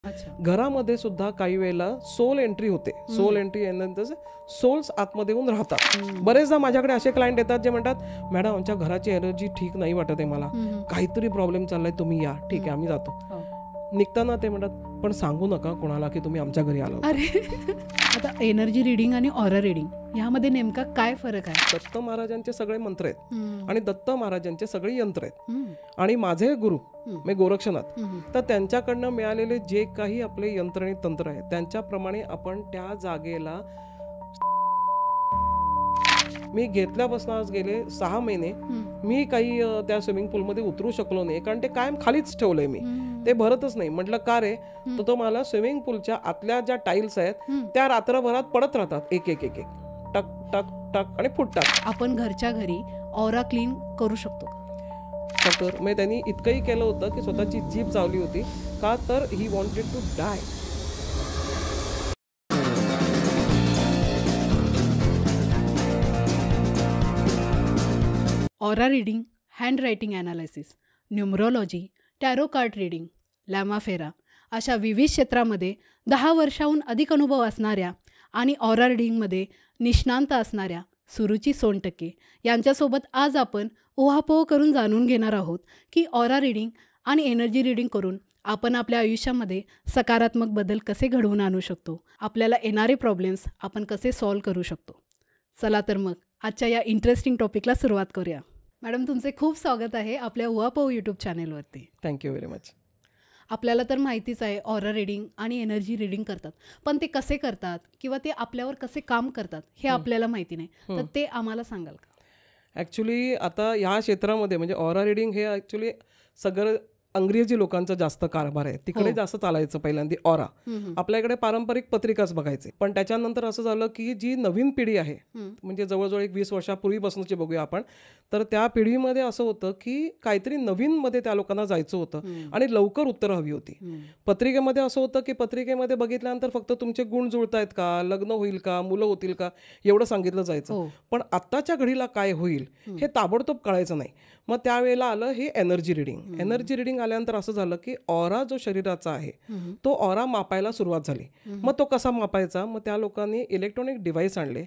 अच्छा. घरामध्ये सुद्धा काही वेळेला सोल एंट्री होते. सोल एंट्री यानंतर सोल्स आतमध्ये येऊन राहतात. बरेचदा माझ्याकडे असे क्लायंट येतात जे म्हणतात, मॅडम आमच्या घराची एनर्जी ठीक नाही वाटत आहे मला, काहीतरी प्रॉब्लेम चाललाय, तुम्ही या. ठीक आहे, आम्ही जातो. निघताना ते म्हणतात, पण सांगू नका कोणाला की तुम्ही आमच्या घरी आलो. अरे आता एनर्जी रिडिंग आणि ऑरा रिडिंग यामध्ये नेमका काय फरक आहे? दत्त महाराजांचे सगळे मंत्र आहेत आणि दत्त महाराजांचे सगळे यंत्र आहेत आणि माझे गुरु मी गोरक्षनाथ, तर त्यांच्याकडनं मिळालेले जे काही आपले यंत्र आणि तंत्र आहेत त्यांच्याप्रमाणे आपण त्या जागेला मी घेतल्यापासून आज गेले 6 महिने मी काही त्या स्विमिंग पूलमध्ये उतरू शकलो नाही, कारण ते कायम खालीच ठेवलंय मी, ते भरतच नाही. म्हटलं का रे, तर तो मला स्विमिंग पूलच्या आतल्या ज्या टाईल्स आहेत त्या रात्रभरात पडत राहतात, एक एक एक एक टक टक टक आणि फुटतात. आपण घरच्या घरी ऑरा क्लीन करू शकतो का? तर मी त्यांनी इतकंही केलं होतं की स्वतःची जीभ चावली होती का, तर ही wanted to die. Aura reading, hand writing analysis, numerology, tarot card reading, लॅमाफेरा अशा विविध क्षेत्रामध्ये 10 वर्षाहून अधिक अनुभव असणाऱ्या आणि ऑरा रिडिंगमध्ये निष्णांत असणाऱ्या सुरुची सोनटक्के यांच्यासोबत आज आपण उहापोह करून जाणून घेणार आहोत की ऑरा रिडिंग आणि एनर्जी रिडिंग करून आपण आपल्या आयुष्यामध्ये सकारात्मक बदल कसे घडवून आणू शकतो, आपल्याला येणारे प्रॉब्लेम्स आपण कसे सॉल्व करू शकतो. चला तर मग आजच्या या इंटरेस्टिंग टॉपिकला सुरुवात करूया. मॅडम, तुमचे खूप स्वागत आहे आपल्या उहापोह यूट्यूब चॅनेलवरती. Thank you very much. आपल्याला तर माहितीच आहे ऑरा रिडिंग आणि एनर्जी रिडिंग करतात, पण ते कसे करतात किंवा ते आपल्यावर कसे काम करतात हे आपल्याला माहिती नाही, तर ते आम्हाला सांगाल का? ॲक्च्युली आता ह्या क्षेत्रामध्ये म्हणजे ऑरा रिडिंग हे ॲक्च्युली सगळं अंग्रेजी लोकांचा जास्त कारभार आहे, तिकडे जास्त चालायचं पहिल्यांदा ऑरा. आपल्याकडे पारंपरिक पत्रिकाच बघायचे, पण त्याच्यानंतर असं झालं की जी नवीन पिढी आहे, म्हणजे जवळजवळ एक 20 वर्षापूर्वीपासूनची बघूया आपण, तर त्या पिढीमध्ये असं होतं की काहीतरी नवीन मध्ये त्या लोकांना जायचं होतं आणि लवकर उत्तरं हवी होती. पत्रिकेमध्ये असं होतं की पत्रिकेमध्ये बघितल्यानंतर फक्त तुमचे गुण जुळतायत का, लग्न होईल का, मुलं होतील का, एवढं सांगितलं जायचं. पण आत्ताच्या घडीला काय होईल हे ताबडतोब कळायचं नाही. मग त्यावेळेला आलं हे एनर्जी रिडिंग. एनर्जी रिडिंग आल्यानंतर असं झालं की ऑरा जो शरीराचा आहे तो ऑरा मापायला सुरुवात झाली. मग तो कसा मापायचा, मग त्या लोकांनी इलेक्ट्रॉनिक डिव्हाइस आणले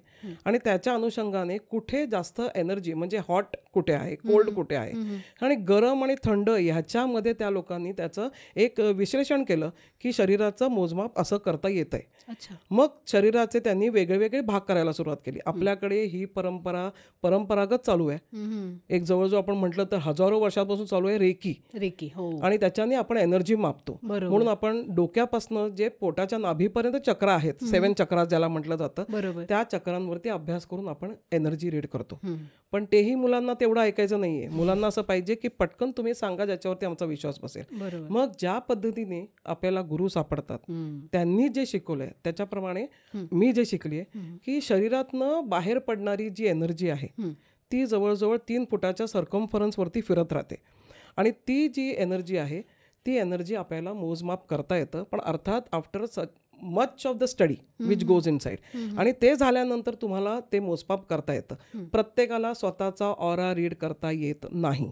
आणि त्याच्या अनुषंगाने कुठे जास्त एनर्जी म्हणजे हॉट कुठे आहे, कोल्ड कुठे आहे आणि गरम आणि थंड ह्याच्यामध्ये त्या लोकांनी त्याचं एक विश्लेषण केलं की शरीराचं मोजमाप असं करता येत आहे. मग शरीराचे त्यांनी वेगळे वेगळे भाग करायला सुरुवात केली. आपल्याकडे ही परंपरागत चालू आहे, एक जवळजवळ आपण म्हटलं तर हजारो वर्षापासून चालू आहे रेकी. आणि त्याच्याने आपण एनर्जी मापतो. म्हणून आपण डोक्यापासून जे पोटाच्या नाभीपर्यंत चक्र आहेत, 7 चक्रा ज्याला म्हटलं जातं, त्या चक्रांवरती अभ्यास करून आपण एनर्जी रीड करतो. पण तेही मुलांना तेवढं ऐकायचं नाहीये. मुलांना असं पाहिजे की पटकन तुम्ही सांगा ज्याच्यावरती आमचा विश्वास बसेल. मग ज्या पद्धतीने आपल्याला गुरु सापडतात, त्यांनी जे शिकवलंय त्याच्याप्रमाणे मी जे शिकलीय की शरीरातनं बाहेर पडणारी जी एनर्जी आहे ती जवळजवळ 3 फुटाच्या सर्कम्फरन्सवरती फिरत राहते आणि ती जी एनर्जी आहे ती एनर्जी आपल्याला मोजमाप करता येतं. पण अर्थात after much of the study which goes in side, आणि ते झाल्यानंतर तुम्हाला ते मोजमाप करता येतं. प्रत्येकाला स्वतःचा ऑरा रीड करता येत नाही.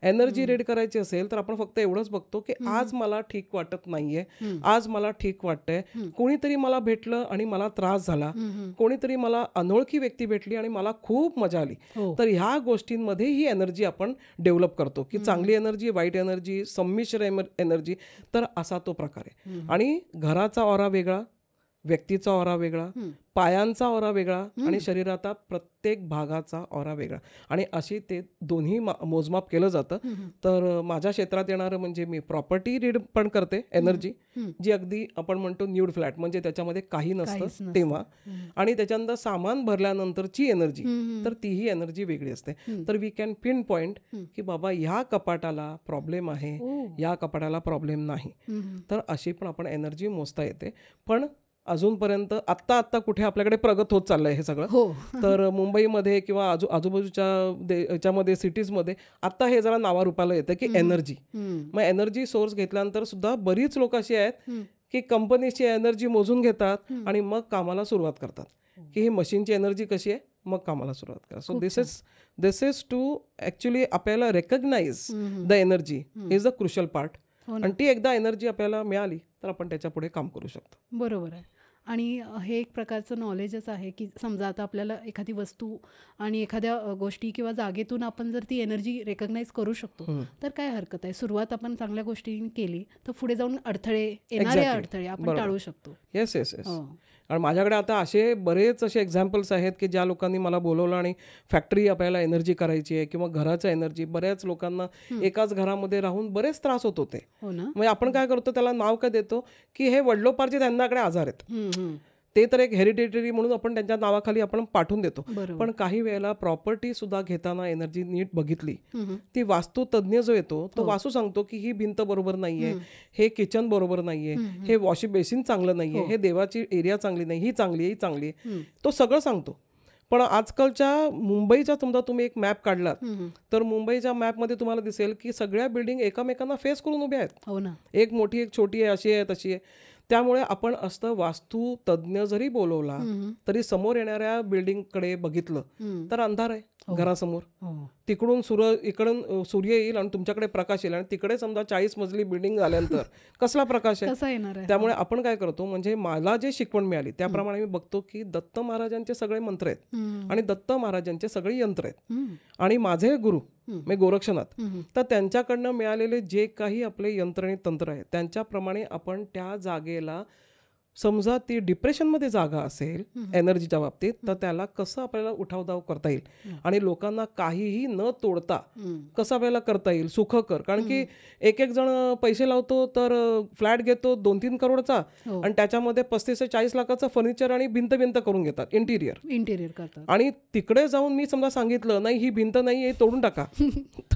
एनर्जी रीड करायची असेल तर आपण फक्त एवढंच बघतो की आज मला ठीक वाटत नाहीये, आज मला ठीक वाटतंय, कोणीतरी मला भेटलं आणि मला त्रास झाला, कोणीतरी मला अनोळखी व्यक्ती भेटली आणि मला खूप मजा आली, तर ह्या गोष्टींमध्ये ही एनर्जी आपण डेव्हलप करतो की चांगली एनर्जी, वाईट एनर्जी, संमिश्र एनर्जी. तर असा तो प्रकार आहे. आणि घराचा ऑरा वेगळा, व्यक्तीचा ऑरा वेगळा, पायांचा ऑरा वेगळा आणि शरीराचा प्रत्येक भागाचा ऑरा वेगळा, आणि अशी ते दोन्ही मोजमाप केलं जातं. तर माझ्या क्षेत्रात येणारं म्हणजे मी प्रॉपर्टी रीड पण करते, एनर्जी जी अगदी आपण म्हणतो न्यूड फ्लॅट, म्हणजे त्याच्यामध्ये काही नसतं तेव्हा, आणि त्याच्यानंतर सामान भरल्यानंतरची एनर्जी, तर तीही एनर्जी वेगळी असते. तर वी कॅन पिन पॉइंट की बाबा ह्या कपाटाला प्रॉब्लेम आहे, या कपाटाला प्रॉब्लेम नाही. तर अशी पण आपण एनर्जी मोजता येते. पण अजूनपर्यंत आत्ता कुठे आपल्याकडे प्रगत होत चाललंय हे सगळं. तर मुंबईमध्ये किंवा आजूबाजूच्या याच्यामध्ये सिटीजमध्ये आत्ता हे जरा नावारूपाला येतं की एनर्जी. मग एनर्जी सोर्स घेतल्यानंतर सुद्धा बरीच लोक अशी आहेत की कंपनीची एनर्जी मोजून घेतात आणि मग कामाला सुरुवात करतात की ही मशीनची एनर्जी कशी आहे, मग कामाला सुरुवात करा. So this is to actually आपल्याला recognise the energy is the crucial part. आणि ती एकदा एनर्जी आपल्याला मिळाली तर आपण त्याच्या पुढे काम करू शकतो. बरोबर आहे. आणि हे एक प्रकारचं नॉलेजच आहे की समजा आता आपल्याला एखादी वस्तू आणि एखाद्या गोष्टी किंवा जागेतून आपण जर ती एनर्जी रेकग्नाइज करू शकतो तर काय हरकत आहे. सुरुवात आपण चांगल्या गोष्टींनी केली तर पुढे जाऊन येणारे अडथळे आपण टाळू शकतो. Yes yes yes. आणि माझ्याकडे आता असे बरेच असे एक्झाम्पल्स आहेत की ज्या लोकांनी मला बोलवलं आणि फॅक्टरी आपल्याला एनर्जी करायची आहे किंवा घराचं एनर्जी. बऱ्याच लोकांना एकाच घरामध्ये राहून बरेच त्रास होत होते. म्हणजे आपण काय करतो, त्याला नाव काय देतो की हे वडिलोपार्जित त्यांच्याकडे आजार आहेत, ते तर एक हेरिडिटरी म्हणून आपण त्यांच्या नावाखाली आपण पाठवून देतो. पण काही वेळेला प्रॉपर्टी सुद्धा घेताना एनर्जी नीट बघितली, ती वास्तू तज्ज्ञ जो येतो तो वास्तू सांगतो की ही भिंत बरोबर नाहीये, हे किचन बरोबर नाहीये, हे वॉशिंग बेसिन चांगलं नाहीये, हे देवाची एरिया चांगली नाही, ही चांगली आहे, ही चांगली आहे, तो सगळं सांगतो. पण आजकालच्या मुंबईचा समजा तुम्ही एक मॅप काढलात तर मुंबईच्या मॅपमध्ये तुम्हाला दिसेल की सगळ्या बिल्डिंग एकमेकांना फेस करून उभ्या आहेत. एक मोठी एक छोटी आहे, अशी आहे तशी आहे. त्यामुळे आपण असतं वास्तू तज्ज्ञ जरी बोलवला तरी समोर येणाऱ्या बिल्डिंगकडे बघितलं तर अंधार आहे घरासमोर. तिकडून इकडून सूर्य येईल आणि तुमच्याकडे प्रकाश येईल आणि तिकडे समजा 40 मजली बिल्डिंग झाल्यानंतर कसला प्रकाश आहे. त्यामुळे आपण काय करतो, म्हणजे मला जे शिकवण मिळाली त्याप्रमाणे मी बघतो की दत्त महाराजांचे सगळे मंत्र आहेत आणि दत्त महाराजांचे सगळे यंत्र आहेत आणि माझे गुरु म्हणजे गोरक्षनाथ, तर त्यांच्याकडनं मिळालेले जे काही आपले यंत्र आणि तंत्र आहे त्यांच्याप्रमाणे आपण त्या जागेला, समजा ती डिप्रेशनमध्ये जागा असेल एनर्जीच्या बाबतीत, तर त्याला कसं आपल्याला उठावदाव करता येईल आणि लोकांना काहीही न तोडता कसं आपल्याला करता येईल सुखकर. कारण की एक जण पैसे लावतो तर फ्लॅट घेतो 2-3 करोडचा आणि त्याच्यामध्ये 35 ते 40 लाखाचं फर्निचर आणि भिंत करून घेतात, इंटिरियर करतात. आणि तिकडे जाऊन मी समजा सांगितलं नाही ही भिंत नाही, हे तोडून टाका,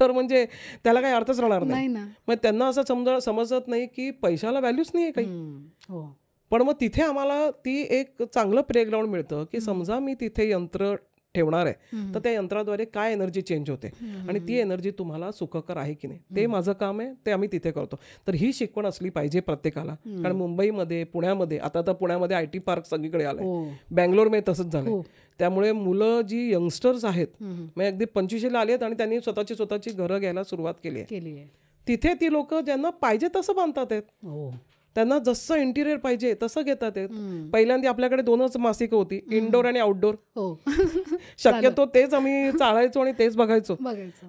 तर म्हणजे त्याला काही अर्थच राहणार नाही. मग त्यांना असं समजत नाही की पैशाला व्हॅल्यूच नाही आहे काही. पण मग तिथे आम्हाला ती एक चांगलं प्लेग्राऊंड मिळतं की समजा मी तिथे यंत्र ठेवणार आहे तर त्या यंत्राद्वारे काय एनर्जी चेंज होते आणि ती एनर्जी तुम्हाला सुखकर आहे की नाही, ते माझं काम आहे, ते आम्ही तिथे करतो. तर ही शिकवण असली पाहिजे प्रत्येकाला. कारण मुंबईमध्ये, पुण्यामध्ये, आता तर पुण्यामध्ये IT पार्क सगळीकडे आलाय, बँगलोरमध्ये तसंच झालंय. त्यामुळे मुलं जी यंगस्टर्स आहेत म्हणजे अगदी 25ला आली आहेत आणि त्यांनी स्वतःची घरं घ्यायला सुरुवात केली आहे. तिथे ती लोक ज्यांना पाहिजे तसं बांधतात आहेत, त्यांना जसं इंटिरियर पाहिजे तसं घेतात आहेत. पहिल्यांदा आपल्याकडे 2च मासिकं होती, इनडोर आणि आउटडोर. शक्यतो तेच आम्ही चाळायचो आणि तेच बघायचो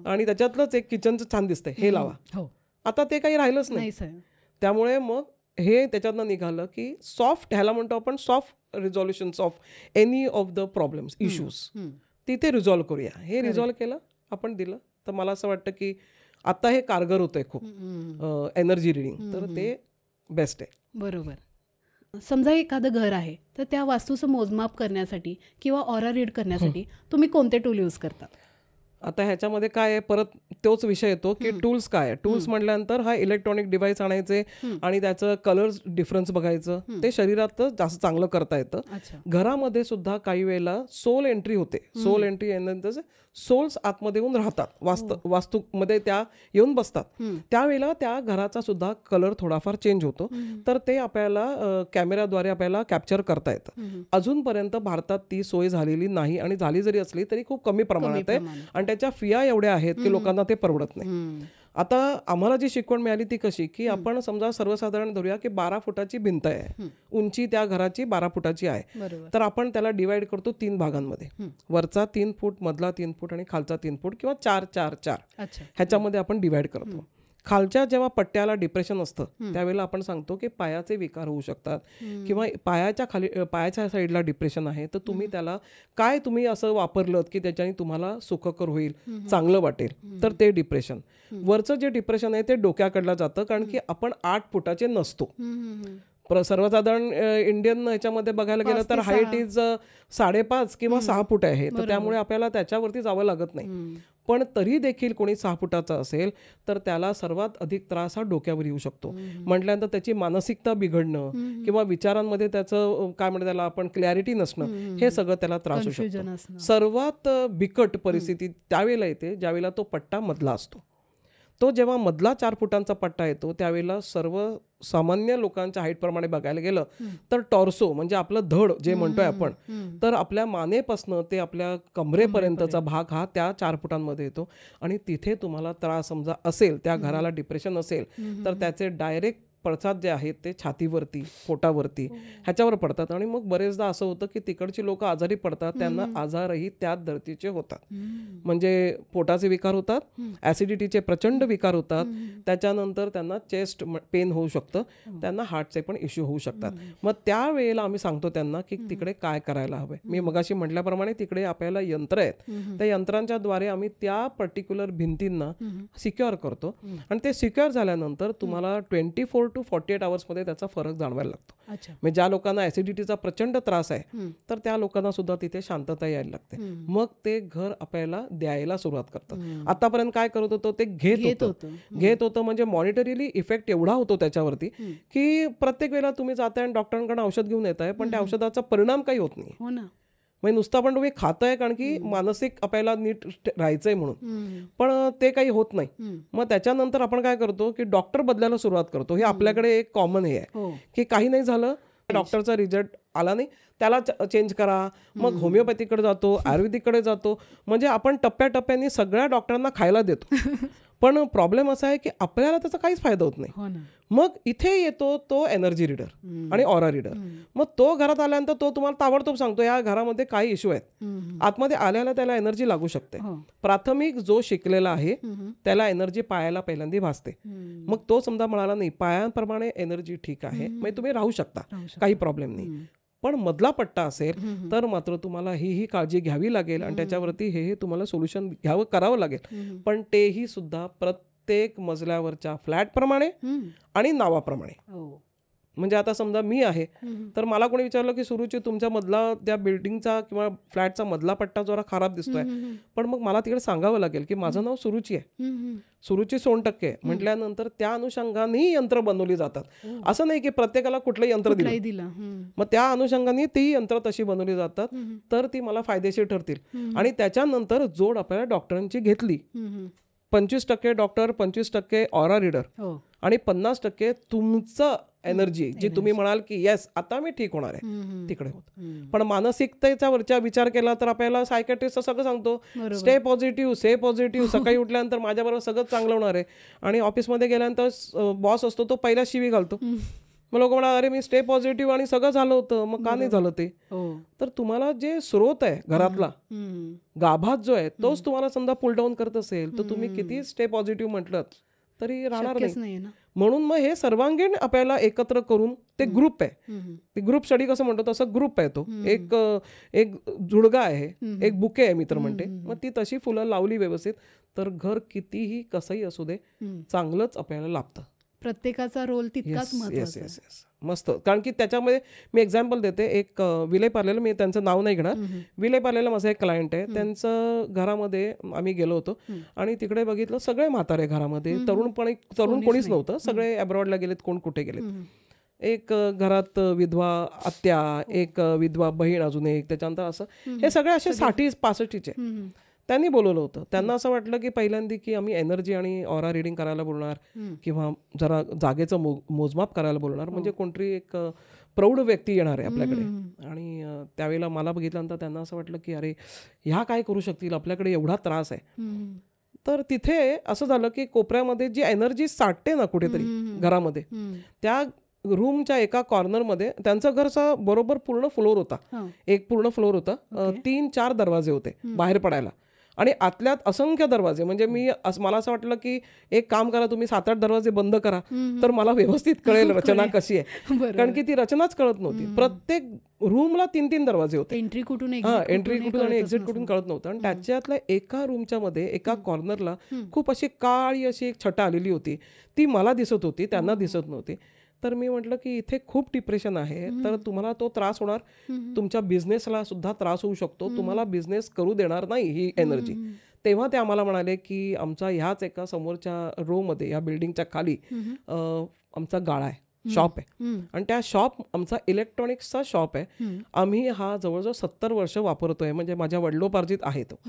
आणि त्याच्यातलंच एक किचनचं छान दिसतंय हे लावा. आता ते काही राहिलंच नाही. त्यामुळे मग हे त्याच्यातनं निघालं की सॉफ्ट, ह्याला म्हणतो आपण soft resolutions of any of the problems, issues, तिथे रिझॉल्व्ह करूया. हे रिझॉल्व्ह केलं आपण, दिलं, तर मला असं वाटतं की आता हे कारगर होतंय खूप एनर्जी रिडिंग, तर ते बेस्ट आहे. बरोबर. समजा एखादं घर आहे तर त्या वास्तूचं मोजमाप करण्यासाठी किंवा ऑरा रीड करण्यासाठी तुम्ही कोणते टूल यूज करता? आता ह्याच्यामध्ये काय आहे, परत तोच विषय येतो की टूल्स काय आहे. टूल्स म्हटल्यानंतर हा इलेक्ट्रॉनिक डिव्हाइस आणायचे आणि त्याचं कलर्स डिफरन्स बघायचं, ते शरीरात जास्त चांगलं करता येतं. घरामध्ये सुद्धा काही वेळेला सोल एंट्री होते. सोल एंट्री येण्यानंतर सोल्स आतमध्ये येऊन राहतात, वास्तूमध्ये त्या येऊन बसतात. त्यावेळेला त्या घराचा सुद्धा कलर थोडाफार चेंज होतो, तर ते आपल्याला कॅमेराद्वारे आपल्याला कॅप्चर करता येतं. अजूनपर्यंत भारतात ती सोय झालेली नाही आणि झाली जरी असली तरी खूप कमी प्रमाणात आहे आणि त्याच्या फिया एवढ्या आहेत की लोकांना ते परवडत नाही. आता आम्हाला जी शिकवण मिळाली ती कशी की आपण समजा सर्वसाधारण धरूया की 12 फुटाची भिंत आहे, उंची त्या घराची 12 फुटाची आहे, तर आपण त्याला डिवाइड करतो 3 भागांमध्ये. वरचा 3 फूट, मधला 3 फूट आणि खालचा 3 फूट किंवा 4-4-4 ह्याच्यामध्ये आपण डिवाइड करतो. खालच्या जेव्हा पट्ट्याला डिप्रेशन असतं त्यावेळेला आपण सांगतो की पायाचे विकार होऊ शकतात किंवा पायाच्या साईडला डिप्रेशन आहे, तर तुम्ही त्याला काय तुम्ही असं वापरलं की त्याच्याने तुम्हाला सुखकर होईल, चांगलं वाटेल, तर ते डिप्रेशन. वरचं जे डिप्रेशन आहे ते डोक्याकडलं जातं, कारण की आपण 8 फुटाचे नसतो. सर्वसाधारण इंडियन ह्याच्यामध्ये बघायला गेलं तर हाईट इज 5.5 किंवा 6 फूट आहे, तर त्यामुळे आपल्याला त्याच्यावरती जावं लागत नाही. पण तरी देखील कोणी 6 फुटाचा असेल तर त्याला सर्वात अधिक त्रास हा डोक्यावर येऊ शकतो. म्हटल्यानंतर त्याची मानसिकता बिघडणं किंवा विचारांमध्ये त्याचं काय म्हणतात त्याला आपण क्लॅरिटी नसणं, हे सगळं त्याला त्रास होऊ शकतो. सर्वात बिकट परिस्थिती त्यावेळेला येते ज्यावेळेला तो पट्टा मधला असतो. तो जेव्हा मधला 4 फुटांचा पट्टा येतो त्यावेळेला सर्व सामान्य लोकांच्या हाईटप्रमाणे बघायला गेलं तर टॉर्सो म्हणजे आपलं धड जे म्हणतोय आपण, तर आपल्या मानेपासनं ते आपल्या कमरेपर्यंतचा भाग हा त्या 4 फुटांमध्ये येतो. आणि तिथे तुम्हाला त्रास समजा असेल, त्या घराला डिप्रेशन असेल, तर त्याचे डायरेक्ट पडसाद जे आहेत ते छातीवरती, पोटावरती ह्याच्यावर पडतात आणि मग बरेचदा असं होतं की तिकडची लोक आजारी पडतात, त्यांना आजारही त्याच धर्तीचे होतात. म्हणजे पोटाचे विकार होतात, ऍसिडिटीचे प्रचंड विकार होतात, त्याच्यानंतर त्यांना चेस्ट पेन होऊ शकतं, त्यांना हार्टचे पण इश्यू होऊ शकतात. मग त्यावेळेला आम्ही सांगतो त्यांना की तिकडे काय करायला हवं. मी मगाशी म्हटल्याप्रमाणे तिकडे आपल्याला यंत्र आहेत, त्या यंत्रांच्या द्वारे आम्ही त्या पर्टिक्युलर भिंतींना सिक्युअर करतो आणि ते सिक्युअर झाल्यानंतर तुम्हाला 24 to 48 आवर्समध्ये त्याचा फरक जाणवायला लागतो. म्हणजे ज्या लोकांना ऍसिडिटीचा प्रचंड त्रास आहे तर त्या लोकांना सुद्धा तिथे शांतता यायला लागते. मग ते घर आपल्याला द्यायला सुरुवात करतं. आतापर्यंत काय करत होतं ते घेत होतं म्हणजे मॉनिटरीली इफेक्ट एवढा होतो त्याच्यावरती की प्रत्येक वेळेला तुम्ही जाताय आणि डॉक्टरांकडे औषध घेऊन येताय पण त्या औषधाचा परिणाम काही होत नाही. म्हणजे नुसता पण तुम्ही खाताय कारण की मानसिक आपल्याला नीट राहायचंय म्हणून, पण ते काही होत नाही. मग त्याच्यानंतर आपण काय करतो की डॉक्टर बदलायला सुरुवात करतो. हे आपल्याकडे एक कॉमन हे आहे की काही नाही झालं, डॉक्टरचा रिझल्ट आला नाही, त्याला चेंज करा, मग होमिओपॅथीकडे जातो, आयुर्वेदिककडे जातो, म्हणजे आपण टप्प्याटप्प्याने सगळ्या डॉक्टरांना खायला देतो. पण प्रॉब्लेम असा आहे की आपल्याला त्याचा काहीच फायदा होत नाही. मग इथे येतो तो एनर्जी रीडर आणि ऑरा रीडर. मग तो घरात आल्यानंतर तो तुम्हाला ताबडतोब सांगतो या घरामध्ये काही इश्यू आहेत, आतमध्ये आल्याला त्याला एनर्जी लागू शकते. प्राथमिक जो शिकलेला आहे त्याला एनर्जी पायाला पहिल्यांदा भासते. मग तो समजा म्हणाला नाही पायांप्रमाणे एनर्जी ठीक आहे, म्हणजे तुम्ही राहू शकता, काही प्रॉब्लेम नाही. पण मधला पट्टा असेल तर मात्र तुम्हाला ही काळजी घ्यावी लागेल आणि त्याच्यावरती हे तुम्हाला सोल्युशन करावं लागेल. पण तेही सुद्धा प्रत्येक मजल्यावरच्या फ्लॅट प्रमाणे आणि नावाप्रमाणे. म्हणजे आता समजा मी आहे तर मला कोणी विचारलं की सुरुची तुमच्या मधला त्या बिल्डिंगचा किंवा फ्लॅटचा मधला पट्टा जरा खराब दिसतोय, पण मग मला तिकडे सांगावं लागेल की माझं नाव सुरुची आहे, सुरुची 100% आहे म्हटल्यानंतर त्या अनुषंगाने यंत्र बनवली जातात. असं नाही की प्रत्येकाला कुठलं यंत्र दिलं, मग त्या अनुषंगाने ती यंत्र तशी बनवली जातात तर ती मला फायदेशीर ठरतील. आणि त्याच्यानंतर जोड आपल्याला डॉक्टरांची घेतली, 25% डॉक्टर, 25% ऑरा रीडर आणि 50% तुमचं एनर्जी जी तुम्ही म्हणाल की येस आता मी ठीक होणार आहे तिकडे होत. पण मानसिकतेचा वरचा विचार केला तर आपल्याला सायकॅट्रिस्ट सगळं सांगतो स्टे पॉझिटिव्ह, से पॉझिटिव्ह, सकाळी उठल्यानंतर माझ्याबरोबर सगळं चांगलं होणार आहे. आणि ऑफिसमध्ये गेल्यानंतर बॉस असतो तो पहिला शिवी घालतो. मग लोक म्हणा अरे मी स्टे पॉझिटिव्ह आणि सगळं झालं होतं, मग का नाही झालं ते. तर तुम्हाला जे स्रोत आहे घरातला गाभात जो आहे तोच तुम्हाला समजा पुल डाऊन करत असेल तर तुम्ही किती स्टे पॉझिटिव्ह म्हटलं तरी राहणार नाही. म्हणून मग हे सर्वांगीण आपल्याला एकत्र करून ते ग्रुप आहे, ते ग्रुप स्टडी कसं म्हणतो तसं ग्रुप आहे तो. एक जुडगा आहे, एक बुके आहे मित्र म्हणते. मग ती तशी फुलं लावली व्यवस्थित तर घर कितीही कसंही असू दे चांगलंच आपल्याला लाभतं. प्रत्येकाचा रोल तितकाच महत्त्वाचा आहे. मस्त. कारण की त्याच्यामध्ये मी एक्झाम्पल देते. एक विलय पार्लेला, मी त्यांचं नाव नाही घेणार, विलय पार्लेला माझा एक क्लायंट आहे. त्यांचं घरामध्ये आम्ही गेलो होतो आणि तिकडे बघितलं सगळे म्हातारे घरामध्ये, तरुण कोणीच नव्हतं, सगळे अब्रॉडला गेलेत, कोण कुठे गेलेत. एक घरात विधवा आत्या, एक विधवा बहीण, अजून एक, त्याच्यानंतर असं हे सगळे असे 60-65चे त्यांनी बोलवलं होतं. त्यांना असं वाटलं की पहिल्यांदा की आम्ही एनर्जी आणि ऑरा रिडिंग करायला बोलणार किंवा जरा जागेचं मोजमाप करायला बोलणार, म्हणजे कोणतरी एक प्रौढ व्यक्ती येणार आहे आपल्याकडे. आणि त्यावेळेला मला बघितल्यानंतर त्यांना असं वाटलं की अरे ह्या काय करू शकतील, आपल्याकडे एवढा त्रास आहे. तर तिथे असं झालं की कोपऱ्यामध्ये जी एनर्जी साठते ना कुठेतरी घरामध्ये, त्या रूमच्या एका कॉर्नरमध्ये त्यांचं घरचा बरोबर पूर्ण फ्लोर होता, एक पूर्ण फ्लोर होता, 3-4 दरवाजे होते बाहेर पडायला आणि आतल्यात असंख्य दरवाजे. म्हणजे मला असं वाटलं की एक काम करा तुम्ही 7-8 दरवाजे बंद करा तर मला व्यवस्थित कळेल रचना कशी आहे, कारण की ती रचनाच कळत नव्हती. प्रत्येक रूमला 3-3 दरवाजे होते, एंट्री कुठून आणि एक्झिट कुठून कळत नव्हतं. आणि त्याच्यातल्या एका रूमच्या मध्ये एका कॉर्नरला खूप अशी काळी अशी एक छटा आलेली होती, ती मला दिसत होती, त्यांना दिसत नव्हती. तर मी म्हटलं की इथे खूप डिप्रेशन आहे, तर तुम्हाला तो त्रास होणार, तुमच्या बिझनेसला सुद्धा त्रास होऊ शकतो, तुम्हाला बिझनेस करू देणार नाही ही एनर्जी. तेव्हा ते आम्हाला म्हणाले की आमचा ह्याच एका समोरच्या रो मध्ये, या बिल्डिंगच्या खाली आमचा गाळा आहे, शॉप आहे, आणि त्या शॉप आमचा इलेक्ट्रॉनिक्सचा शॉप आहे. आम्ही हा जवळजवळ 70 वर्ष वापरतोय, म्हणजे माझ्या वडिलोपार्जित आहे तो.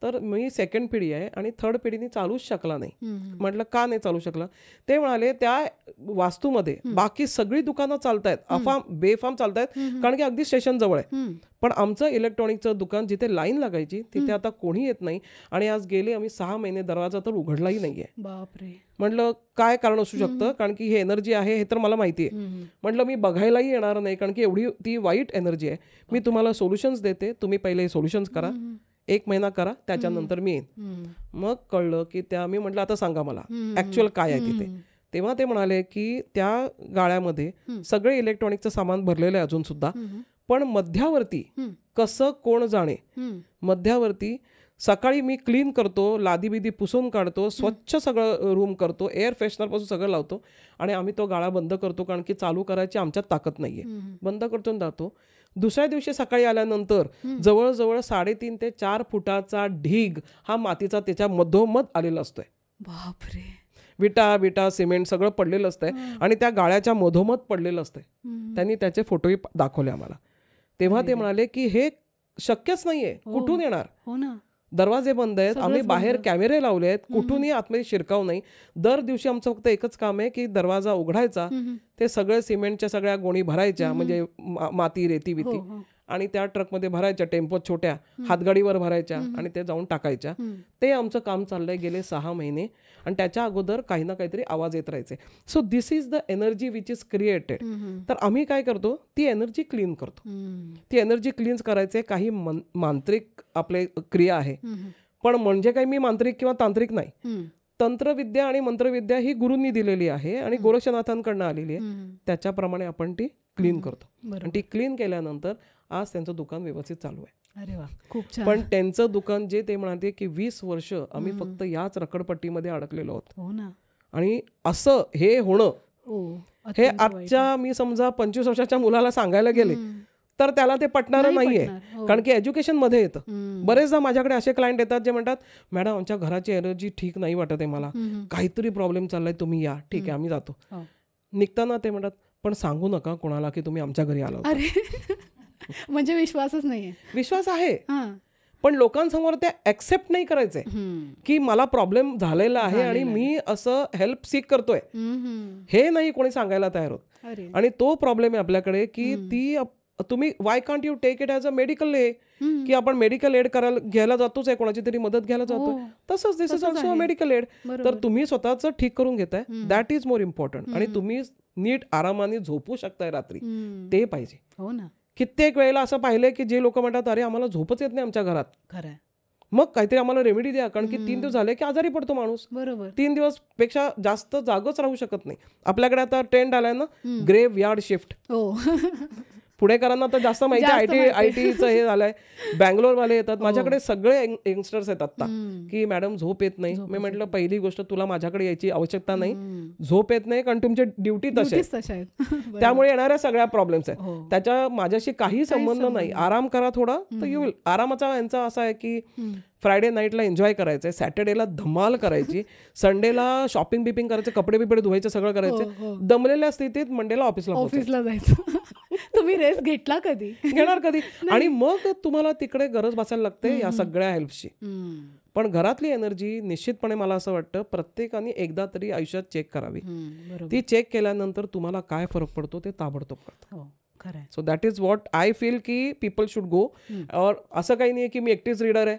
तर मी सेकंड पिढी आहे आणि थर्ड पिढीने चालूच शकला नाही. म्हटलं का नाही चालू शकला? ते म्हणाले त्या वास्तूमध्ये बाकी सगळी दुकानं चालतायत, अफाम बेफाम चालतायत, कारण की अगदी स्टेशन जवळ आहे. पण आमचं इलेक्ट्रॉनिकचं दुकान जिथे लाईन लागायची तिथे आता कोणी येत नाही. आणि आज गेले आम्ही 6 महिने दरवाजा तर उघडलाही नाहीये. बापरे. म्हटलं काय कारण असू शकतं, कारण की हे एनर्जी आहे हे तर मला माहिती आहे. म्हटलं मी बघायलाही येणार नाही, कारण की एवढी ती वाईट एनर्जी आहे. मी तुम्हाला सोल्युशन्स देते, तुम्ही पहिले सोल्युशन्स करा, 1 महिना करा, त्याच्यानंतर मी येईन. मग कळलं की त्या मी म्हटलं आता सांगा मला ऍक्च्युअल काय आहे तिथे. तेव्हा ते म्हणाले की त्या गाळ्यामध्ये सगळे इलेक्ट्रॉनिकचं सामान भरलेलं आहे अजून सुद्धा, पण मध्यावरती कसं कोण जाणे, मध्यावरती सकाळी मी क्लीन करतो, लादी बिदी पुसून काढतो, स्वच्छ सगळं रूम करतो, एअर फ्रेशनरपासून सगळं लावतो आणि आम्ही तो गाळा बंद करतो, कारण की चालू करायची आमच्यात ताकद नाहीये. बंद करतो जातो. दुसऱ्या दिवशी सकाळी आल्यानंतर जवळजवळ 3.5 ते 4 फुटाचा ढीग हा मातीचा त्याच्या मधोमध आलेला असतोय. बापरे. विटा सिमेंट सगळं पडलेलं असतंय आणि त्या गाळ्याच्या मधोमध पडलेलं असतंय. त्यांनी त्याचे फोटोही दाखवले आम्हाला. तेव्हा ते म्हणाले की हे शक्यच नाहीये, कुठून येणार? हो ना. दरवाजे बंद आहेत, आम्ही बाहेर कॅमेरे लावले आहेत, कुठूनही आतमध्ये शिरकाव नाही. दर दिवशी आमचं फक्त एकच काम आहे की दरवाजा उघडायचा, ते सगळे सिमेंटच्या सगळ्या गोणी भरायच्या, म्हणजे माती रेती बिती, आणि त्या ट्रकमध्ये भरायच्या, टेम्पोत छोट्या हातगाडीवर भरायच्या आणि ते जाऊन टाकायच्या. ते आमचं काम चाललंय गेले 6 महिने. आणि त्याच्या अगोदर काही ना काहीतरी आवाज येत राहायचे. So this is the energy which is created. तर आम्ही काय करतो, ती एनर्जी क्लीन करतो. ती एनर्जी क्लीन करायचे काही मांत्रिक आपले क्रिया आहे. पण म्हणजे काही मी मांत्रिक किंवा तांत्रिक नाही. तंत्रविद्या आणि मंत्रविद्या ही गुरूंनी दिलेली आहे आणि गोरक्षनाथांकडनं आलेली आहे. त्याच्याप्रमाणे आपण ती क्लीन करतो. आणि ती क्लीन केल्यानंतर आज त्यांचं दुकान व्यवस्थित चालू आहे. अरे वा, खूप छान. पण त्यांचं दुकान जे ते म्हणाले की 20 वर्ष आम्ही फक्त याच रखडपट्टीमध्ये अडकलेलो आहोत. हो ना. आणि असं हे होणं, हे आजच्या मी समजा 25 वर्षाच्या मुलाला सांगायला गेले तर त्याला ते पटणारं नाहीये, कारण की एज्युकेशन मध्ये येतं. बरेचदा माझ्याकडे असे क्लायंट येतात जे म्हणतात, मॅडम आमच्या घराची एनर्जी ठीक नाही वाटत आहे मला, काहीतरी प्रॉब्लेम चाललाय, तुम्ही या. ठीक आहे, आम्ही जातो. निघताना ते म्हणतात, पण सांगू नका कोणाला की तुम्ही आमच्या घरी आलो. म्हणजे विश्वासच नाहीये. विश्वास आहे, पण लोकांसमोर ते ऍक्सेप्ट नाही करायचंय की मला प्रॉब्लेम झालेला आहे आणि मी असं हेल्प सीक करतोय, हे नाही कोणी सांगायला तयार होत. आणि तो प्रॉब्लेम आहे आपल्याकडे की ती तुम्ही why can't you take it as a medical हे, की आपण मेडिकल एड घ्यायला जातोच आहे, कोणाची तरी मदत घ्यायला जातोय, तसंच दिस इज ऑल्सो मेडिकल एड. तर तुम्ही स्वतःच ठीक करून घेताय, दॅट इज मोर इम्पॉर्टंट. आणि तुम्ही नीट आरामाने झोपू शकताय रात्री, ते पाहिजे. हो ना. कित्येक वेळेला असं पाहिलंय की जे लोक म्हणतात, अरे आम्हाला झोपच येत नाही आमच्या घरात. खरं. मग काहीतरी आम्हाला रेमेडी द्या, कारण की 3 दिवस झाले की आजारी पडतो माणूस. बरोबर. 3 दिवस पेक्षा जास्त जागच राहू शकत नाही. आपल्याकडे आता ट्रेंड आलाय ना, ग्रेव यार्ड शिफ्ट. पुणेकरांना तर जास्त माहिती आहे, आयटीचं हे झालंय. बँगलोरवाले येतात माझ्याकडे, सगळे यंगस्टर्स आहेत आता, की मॅडम झोप येत नाही. मी म्हटलं पहिली गोष्ट, तुला माझ्याकडे यायची आवश्यकता नाही. झोप येत नाही कारण तुमची ड्युटी तशी आहे, त्यामुळे येणाऱ्या सगळ्या प्रॉब्लेम्स आहेत. त्याच्या माझ्याशी काही संबंध नाही. आराम करा थोडा तर येईल. आरामाचा यांचा असा आहे की फ्रायडे नाईटला एन्जॉय करायचंय, सॅटर्डेला धमाल करायची, संडेला शॉपिंग बिपिंग करायचं, कपडे बिपडे धुवायचे, सगळं करायचं. दमलेल्या स्थितीत मंडेला ऑफिसला जायचं. तुम्ही रेस्ट घेतला कधी? घेणार कधी? आणि मग तुम्हाला तिकडे गरज बसायला लागते या सगळ्या हेल्पची. पण घरातली एनर्जी निश्चितपणे मला असं वाटतं प्रत्येकाने एकदा तरी आयुष्यात चेक करावी. ती चेक केल्यानंतर तुम्हाला काय फरक पडतो ते ताबडतोब कळतं. So that is what I feel की पीपल शुड गो. और असं काही नाही की मी एकटीच रीडर आहे.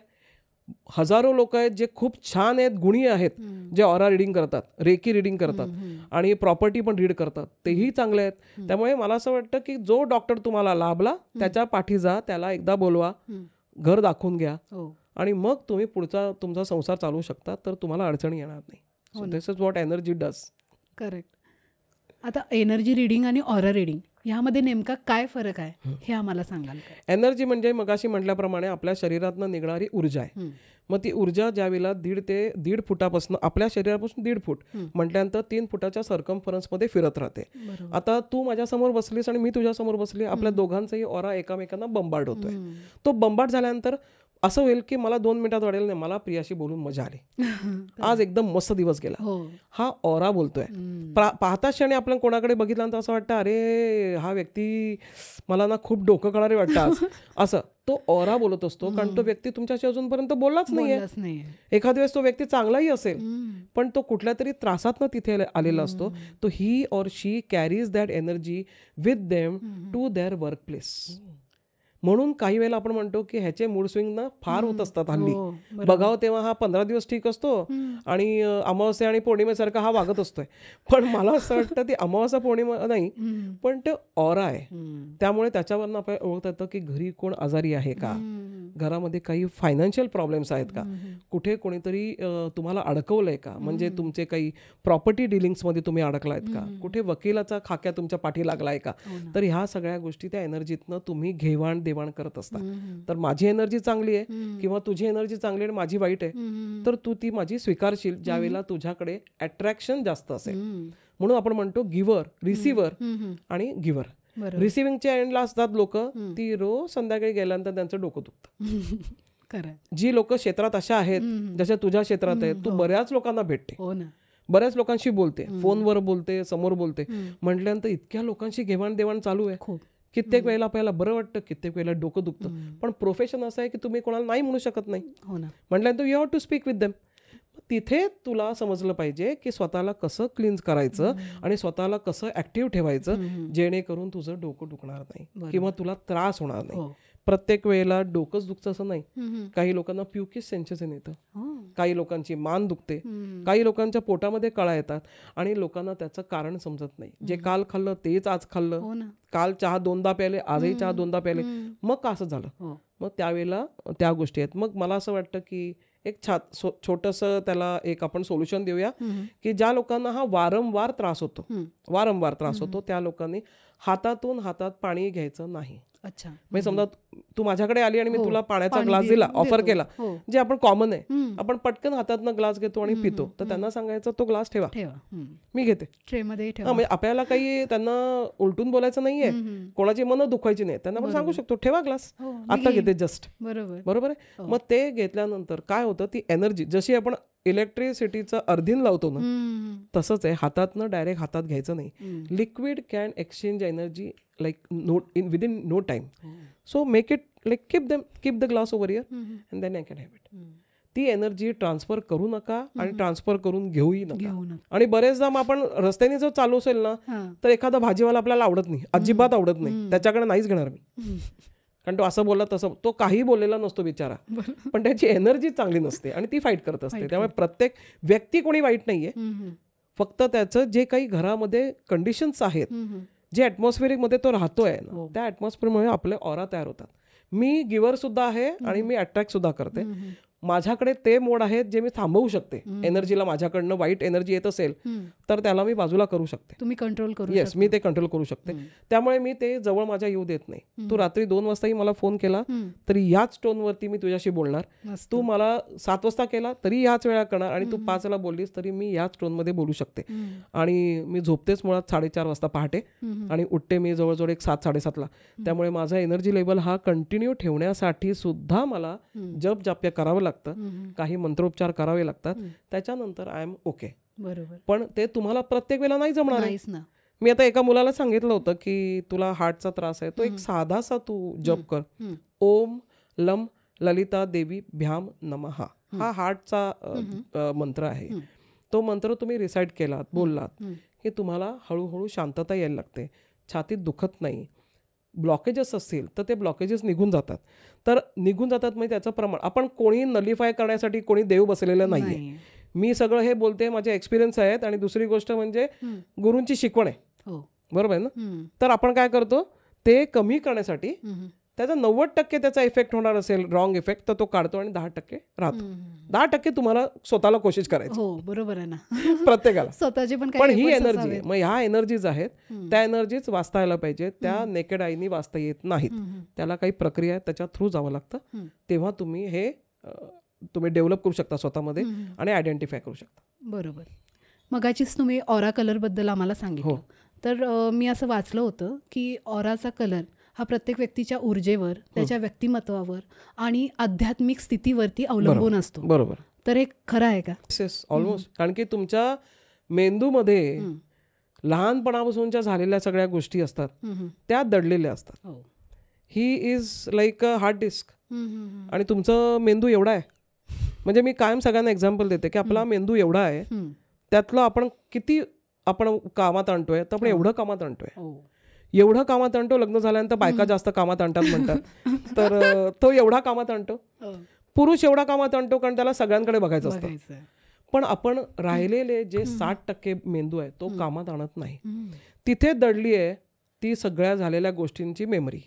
हजारो लोक आहेत जे खूप छान आहेत, गुणी आहेत, जे ऑरा रिडिंग करतात, रेकी रिडिंग करतात आणि प्रॉपर्टी पण रीड करतात, तेही चांगले आहेत. त्यामुळे मला असं वाटतं की जो डॉक्टर तुम्हाला लाभला त्याच्या पाठी जा, त्याला एकदा बोलवा, घर दाखवून घ्या आणि मग तुम्ही पुढचा तुमचा संसार चालवू शकता, तर तुम्हाला अडचणी येणार नाही. So this is what energy does. Correct. आता एनर्जी रिडिंग आणि ऑरा रिडिंग ह्यामध्ये नेमका काय फरक आहे हे आम्हाला सांगाल का? एनर्जी म्हणजे मगाशी म्हटल्याप्रमाणे आपल्या शरीरातनं निघणारी ऊर्जा आहे. मग ती ऊर्जा ज्यावेळेला 1.5 फुटापासून आपल्या शरीरापासून 1.5 फूट म्हटल्यानंतर 3 फुटाच्या सर्कम्फरन्समध्ये फिरत राहते. आता तू माझ्यासमोर बसलीस आणि मी तुझ्यासमोर बसली, आपल्या दोघांचाही ऑरा एकामेकांना बंबार्ड होतोय. तो बंबार्ड झाल्यानंतर असं होईल की मला 2 मिनिटात वाटेल नाही मला प्रियाशी बोलून मजा आली, आज एकदम मस्त दिवस गेला. हो. हा ऑरा बोलतोय. पाहताच क्षणी आपण कोणाकडे बघितल्यानंतर असं वाटतं अरे हा व्यक्ती मला ना खूप डोकं कळणारे वाटतं आज, असं तो ऑरा बोलत असतो. कारण तो व्यक्ती तुमच्याशी अजूनपर्यंत बोललाच नाहीये. एखाद्या वेळेस तो व्यक्ती चांगलाही असेल पण तो कुठल्या तरी त्रासात तिथे आलेला असतो. तो he or she carries that energy with them to their workplace. म्हणून काही वेळेला आपण म्हणतो की ह्याचे मूड स्विंग ना फार होत असतात हल्ली. बघावं तेव्हा हा 15 दिवस ठीक असतो आणि अमावस्या आणि पौर्णिमेसारखा हा वागत असतोय. पण मला असं वाटतं ती अमावस्या पौर्णिमा नाही पण ते ऑरा आहे. त्यामुळे त्याच्यावरनं आपल्याला ओळखता येतं की घरी कोण आजारी आहे का, घरामध्ये काही फायनान्शियल प्रॉब्लेम्स आहेत का, कुठे कोणीतरी तुम्हाला अडकवलंय का, म्हणजे तुमचे काही प्रॉपर्टी डिलिंग्समध्ये तुम्ही अडकलायत का, कुठे वकिलाचा खाक्या तुमच्या पाठी लागलाय का. तर ह्या सगळ्या गोष्टी त्या एनर्जीतनं तुम्ही घेवाण देवाण करत असतात. तर माझी एनर्जी चांगली आहे किंवा तुझी एनर्जी चांगली आहे आणि माझी वाईट आहे तर तू ती माझी स्वीकारशील ज्यावेळेला तुझ्याकडे अट्रॅक्शन जास्त असेल. म्हणून आपण म्हणतो गिव्हर, रिसिव्हर आणि गिव्हर. रिसिव्हिंगच्या एंडला असतात लोक, ती रोज संध्याकाळी गेल्यानंतर त्यांचं डोकं दुखतं. जी लोक क्षेत्रात अशा आहेत जशा तुझ्या क्षेत्रात आहेत, तू बऱ्याच लोकांना भेटते, बऱ्याच लोकांशी बोलते, फोनवर बोलते, समोर बोलते, म्हटल्यानंतर इतक्या लोकांशी घेवाण देवाण चालू आहे. कित्येक वेळेला आपल्याला बरं वाटतं, कित्येक वेळेला डोकं दुखतं. पण प्रोफेशन असं आहे की तुम्ही कोणाला नाही म्हणू शकत नाही. म्हटल्यानंतर you have to speak with them. तिथे तुला समजलं पाहिजे की स्वतःला कसं क्लीन्स करायचं आणि स्वतःला कसं ऍक्टिव्ह ठेवायचं जेणेकरून तुझं डोकं दुखणार नाही किंवा तुला त्रास होणार नाही. प्रत्येक वेळेला डोकंच दुखतं असं नाही. काही लोकांना प्युकिस सेन्सेशन येतं, काही लोकांची मान दुखते, काही लोकांच्या पोटामध्ये कळा येतात आणि लोकांना त्याचं कारण समजत नाही. जे काल खाल्लं तेच आज खाल्लं, काल चहा 2दा प्याले आजही चहा 2दा प्याले, मग का असं झालं. मग त्यावेळेला त्या गोष्टी आहेत. मग मला असं वाटतं की एक छोटंसं त्याला एक आपण सोल्युशन देऊया की ज्या लोकांना हा वारंवार त्रास होतो त्या लोकांनी हातातून हातात पाणी घ्यायचं नाही. म्हणजे समजा तू माझ्याकडे आली आणि मी तुला पाण्याचा ग्लास दिला, ऑफर केला, जे आपण कॉमन आहे, आपण पटकन हातातनं ग्लास घेतो आणि पितो, तर त्यांना सांगायचं तो ग्लास ठेवा, मी घेते ट्रेमध्ये. म्हणजे आपल्याला काही त्यांना उलटून बोलायचं नाहीये, कोणाची मनं दुखवायची नाही, त्यांना आपण सांगू शकतो ठेवा ग्लास, आता घेते जस्ट. बरोबर आहे. मग ते घेतल्यानंतर काय होतं, ती एनर्जी जशी आपण इलेक्ट्रिसिटीचं अर्धिन लावतो ना तसंच आहे, हातातनं डायरेक्ट हातात घ्यायचं नाही. Liquid can exchange energy like within no time. So make it like keep the glass over here and then I can have it. ती एनर्जी ट्रान्सफर करू नका आणि ट्रान्सफर करून घेऊही नका. आणि बरेचदा आपण रस्त्याने जर चालू असेल ना तर एखादा भाजीवाला आपल्याला आवडत नाही, अजिबात आवडत नाही, त्याच्याकडे नाहीच घेणार मी, कारण तो असं बोलला तसं, तो काही बोललेला नसतो बिचारा, पण त्याची एनर्जी चांगली नसते आणि ती फाईट करत असते. त्यामुळे प्रत्येक व्यक्ती कोणी वाईट नाहीये, फक्त त्याचं जे काही घरामध्ये कंडिशन्स आहेत, जे ॲटमॉस्फिअरिक मध्ये तो राहतोय ना, त्या ॲटमॉस्फिअरमुळे आपले ऑरा तयार होतात. मी गिव्हर सुद्धा आहे आणि मी अट्रॅक्ट सुद्धा करते. माझ्याकडे ते मोड आहेत जे मी थांबवू शकते. एनर्जीला माझ्याकडनं वाईट एनर्जी येत असेल तर त्याला मी बाजूला करू शकते, तुम्ही कंट्रोल करू. येस, मी ते कंट्रोल करू शकते. त्यामुळे मी ते जवळ माझ्या येऊ देत नाही. तू रात्री 2 वाजताही मला फोन केला तरी याच टोनवरती मी तुझ्याशी बोलणार. तू मला 7 वाजता केला तरी याच वेळा करणार आणि तू 5 ला बोललीस तरी मी याच टोनमध्ये बोलू शकते. आणि मी झोपतेच मुळात 4:30 वाजता पहाटे आणि उठते मी जवळजवळ 7-7:30ला. त्यामुळे माझा एनर्जी लेवल हा कंटिन्यू ठेवण्यासाठी सुद्धा मला जप जाप्य करावं लागतं, काही मंत्रोपचार करावे लागतात, त्याच्यानंतर आय एम ओके. बरोबर. पण ते तुम्हाला प्रत्येक वेळेला नाही जमणार आहे. मी आता एका मुलाला सांगितलं होतं की तुला हार्टचा त्रास आहे, तो एक साधासा तू जप कर, ओम लम ललिता देवी भ्याम नमः, हा हार्टचा मंत्र आहे. तो मंत्र तुम्ही रिसाईट केलात, बोललात की तुम्हाला हळूहळू शांतता यायला लागते, छातीत दुखत नाही. ब्लॉकेजेस असतील तर ते ब्लॉकेजेस निघून जातात. तर निघून जातात म्हणजे त्याचं प्रमाण, आपण कोणी नलिफाय करण्यासाठी कोणी देव बसलेलं नाहीये. मी सगळं हे बोलते, माझे एक्सपिरियन्स आहेत. आणि दुसरी गोष्ट म्हणजे गुरूंची शिकवण आहे, बरोबर आहे ना. तर आपण काय करतो, ते कमी करण्यासाठी त्याचा 90% त्याचा इफेक्ट होणार असेल, रॉंग इफेक्ट, तर तो काढतो आणि 10% राहतो. 10% तुम्हाला स्वतःला कोशिश करायची. हो, बरोबर आहे ना, प्रत्येकाला स्वतःची. पण ही एनर्जी, मग ह्या एनर्जीज आहेत, त्या एनर्जीज वाचता यायला पाहिजे. त्या नेकेड आईनी वाचता येत नाहीत, त्याला काही प्रक्रिया आहे, त्याच्या थ्रू जावं लागतं. तेव्हा तुम्ही हे तुम्ही डेव्हलप करू शकता स्वतःमध्ये आणि आयडेंटिफाय करू शकता. बरोबर. मगाचीच तुम्ही ऑरा कलरबद्दल आम्हाला सांगितलं. तर मी असं वाचलं होतं की ऑराचा कलर हा प्रत्येक व्यक्तीच्या ऊर्जेवर, त्याच्या व्यक्तिमत्वावर आणि आध्यात्मिक स्थितीवरती अवलंबून असतो. बरोबर. तर हे खरं आहे का? ऑलमोस्ट. कारण की तुमच्या मेंदूमध्ये लहानपणापासूनच्या झालेल्या सगळ्या गोष्टी असतात त्या दडलेल्या असतात. He is like a hard disk. आणि तुमचं मेंदू एवढा आहे, म्हणजे मी कायम सगळ्यांना एक्झाम्पल देते की आपला मेंदू एवढा आहे, त्यातलं आपण किती कामात आणतोय, तर आपण एवढं कामात आणतोय, एवढं कामात आणतो. लग्न झाल्यानंतर बायका जास्त कामात आणतात म्हणतात, तर तो एवढा कामात आणतो. पुरुष एवढा कामात आणतो कारण त्याला सगळ्यांकडे बघायचं असतं. पण आपण राहिलेले जे 60% मेंदू आहे तो कामात आणत नाही. तिथे दडली आहे ती सगळ्या झालेल्या गोष्टींची मेमरी.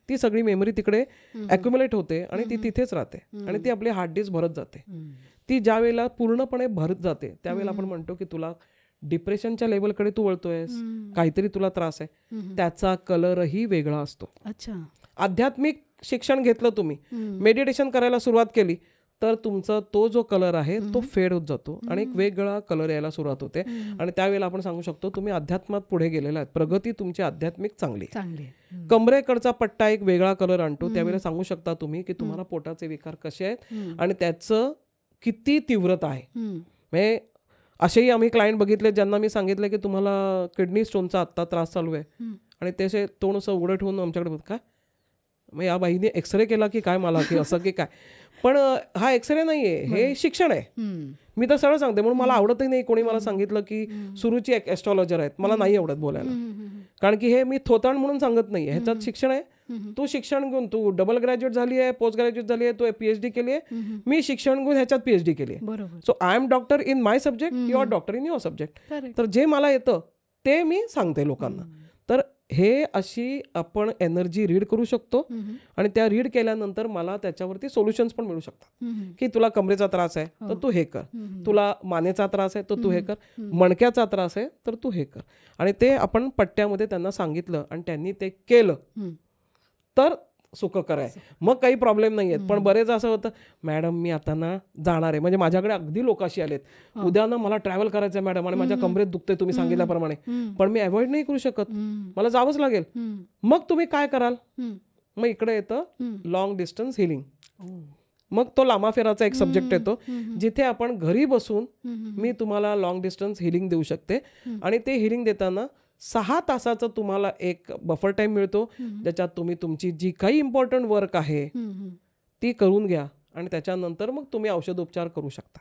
ती सगळी मेमरी तिकडे ॲक्युम्युलेट होते आणि ती तिथेच राहते आणि ती आपली हार्ड डिस्क भरत जाते. ती ज्या वेळेला पूर्णपणे भरत जाते त्यावेळेला आपण म्हणतो की तुला डिप्रेशनच्या लेवलकडे तू वळतोयस, काहीतरी तुला त्रास आहे. त्याचा कलरही वेगळा असतो. आध्यात्मिक शिक्षण घेतलं तुम्ही, मेडिटेशन करायला सुरुवात केली, तर तुमचा तो जो कलर आहे तो फेड होत जातो आणि एक वेगळा कलर यायला सुरुवात होते. आणि त्यावेळेला आपण सांगू शकतो तुम्ही अध्यात्मात पुढे गेलेला आहात, प्रगती तुमची आध्यात्मिक चांगली. कमरेकडचा पट्टा एक वेगळा कलर आणतो. त्यावेळेला सांगू शकता तुम्ही की तुम्हाला पोटाचे विकार कसे आहेत आणि त्याचं किती तीव्रता आहे. म्हणजे असेही आम्ही क्लायंट बघितले ज्यांना मी सांगितलं की तुम्हाला किडनी स्टोनचा आत्ता त्रास चालू आहे आणि त्याचे तोंड असं उघडं ठेवून आमच्याकडे बघ काय, मग या बाईने एक्सरे केला की काय मला, की असं की काय. पण हा एक्सरे नाहीये, हे शिक्षण आहे. मी तर सरळ सांगते, म्हणून मला आवडतही नाही कोणी मला सांगितलं की सुरुची एक ॲस्ट्रॉलॉजर आहेत, मला नाही आवडत बोलायला. कारण की हे मी थोतांड म्हणून सांगत नाही, ह्याच्यात शिक्षण आहे. तू शिक्षण घेऊन, तू डबल ग्रॅज्युएट झाली आहे, पोस्ट ग्रॅज्युएट झाली आहे, तू PhD केली आहे, मी शिक्षण घेऊन ह्याच्यात PhD केली आहे. So I am doctor in my subject, you are doctor in your subject. तर जे मला येतं ते मी सांगते लोकांना. तर हे अशी आपण एनर्जी रीड करू शकतो आणि त्या रीड केल्यानंतर मला त्याच्यावरती सोल्युशन्स पण मिळू शकतात. की तुला कमरेचा त्रास आहे तर तू हे कर, तुला मानेचा त्रास आहे तर तू हे कर, मणक्याचा त्रास आहे तर तू हे कर. आणि ते आपण पट्ट्यामध्ये त्यांना सांगितलं आणि त्यांनी ते केलं तर सुखकर आहे, मग काही प्रॉब्लेम नाही आहेत. पण बरेच असं होतं, मॅडम मी आता ना जाणार आहे, म्हणजे माझ्याकडे अगदी लोक अशी आलेत, उद्या ना मला ट्रॅव्हल करायचं आहे मॅडम आणि माझ्या कमरेत दुखते तुम्ही सांगितल्याप्रमाणे, पण मी अवॉइड नाही करू शकत, मला जावंच लागेल. मग तुम्ही काय कराल? मग इकडे येतं लॉंग डिस्टन्स हिलिंग. मग तो लामाफेराचा एक सब्जेक्ट येतो जिथे आपण घरी बसून मी तुम्हाला लॉंग डिस्टन्स हिलिंग देऊ शकते. आणि ते हिलिंग देताना 6 तासाचा तुम्हाला एक बफर टाइम मिळतो, ज्याच्यात तुम्ही तुमची जी काही इम्पॉर्टंट वर्क आहे ती करून घ्या आणि त्याच्यानंतर मग तुम्ही औषधोपचार करू शकता.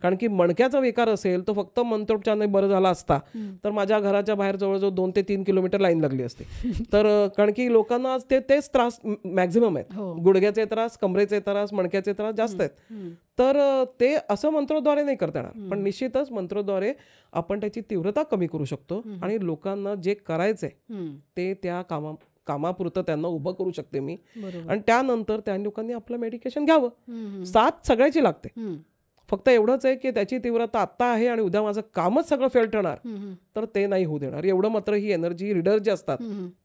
कारण की मणक्याचा विकार असेल तो फक्त मंत्रोपचाराने बरं झाला असता तर माझ्या घराच्या बाहेर जवळजवळ 2 ते 3 किलोमीटर लाईन लागली असते. तर कारण की लोकांना आज तेच त्रास मॅक्झिमम आहेत, गुडघ्याचे त्रास, कमरेचे त्रास, मणक्याचे त्रास जास्त आहेत. तर ते असं मंत्रोद्वारे नाही करता येणार, पण निश्चितच मंत्रोद्वारे आपण त्याची तीव्रता कमी करू शकतो आणि लोकांना जे करायचंय ते त्या कामापुरतं त्यांना उभं करू शकते मी. आणि त्यानंतर त्या लोकांनी आपलं मेडिकेशन घ्यावं. साथ सगळ्याची लागते, फक्त एवढंच आहे की त्याची तीव्रता आत्ता आहे आणि उद्या माझं कामच सगळं फेल ठरणार तर ते नाही होऊ देणार. एवढं मात्र ही एनर्जी रीडर जे असतात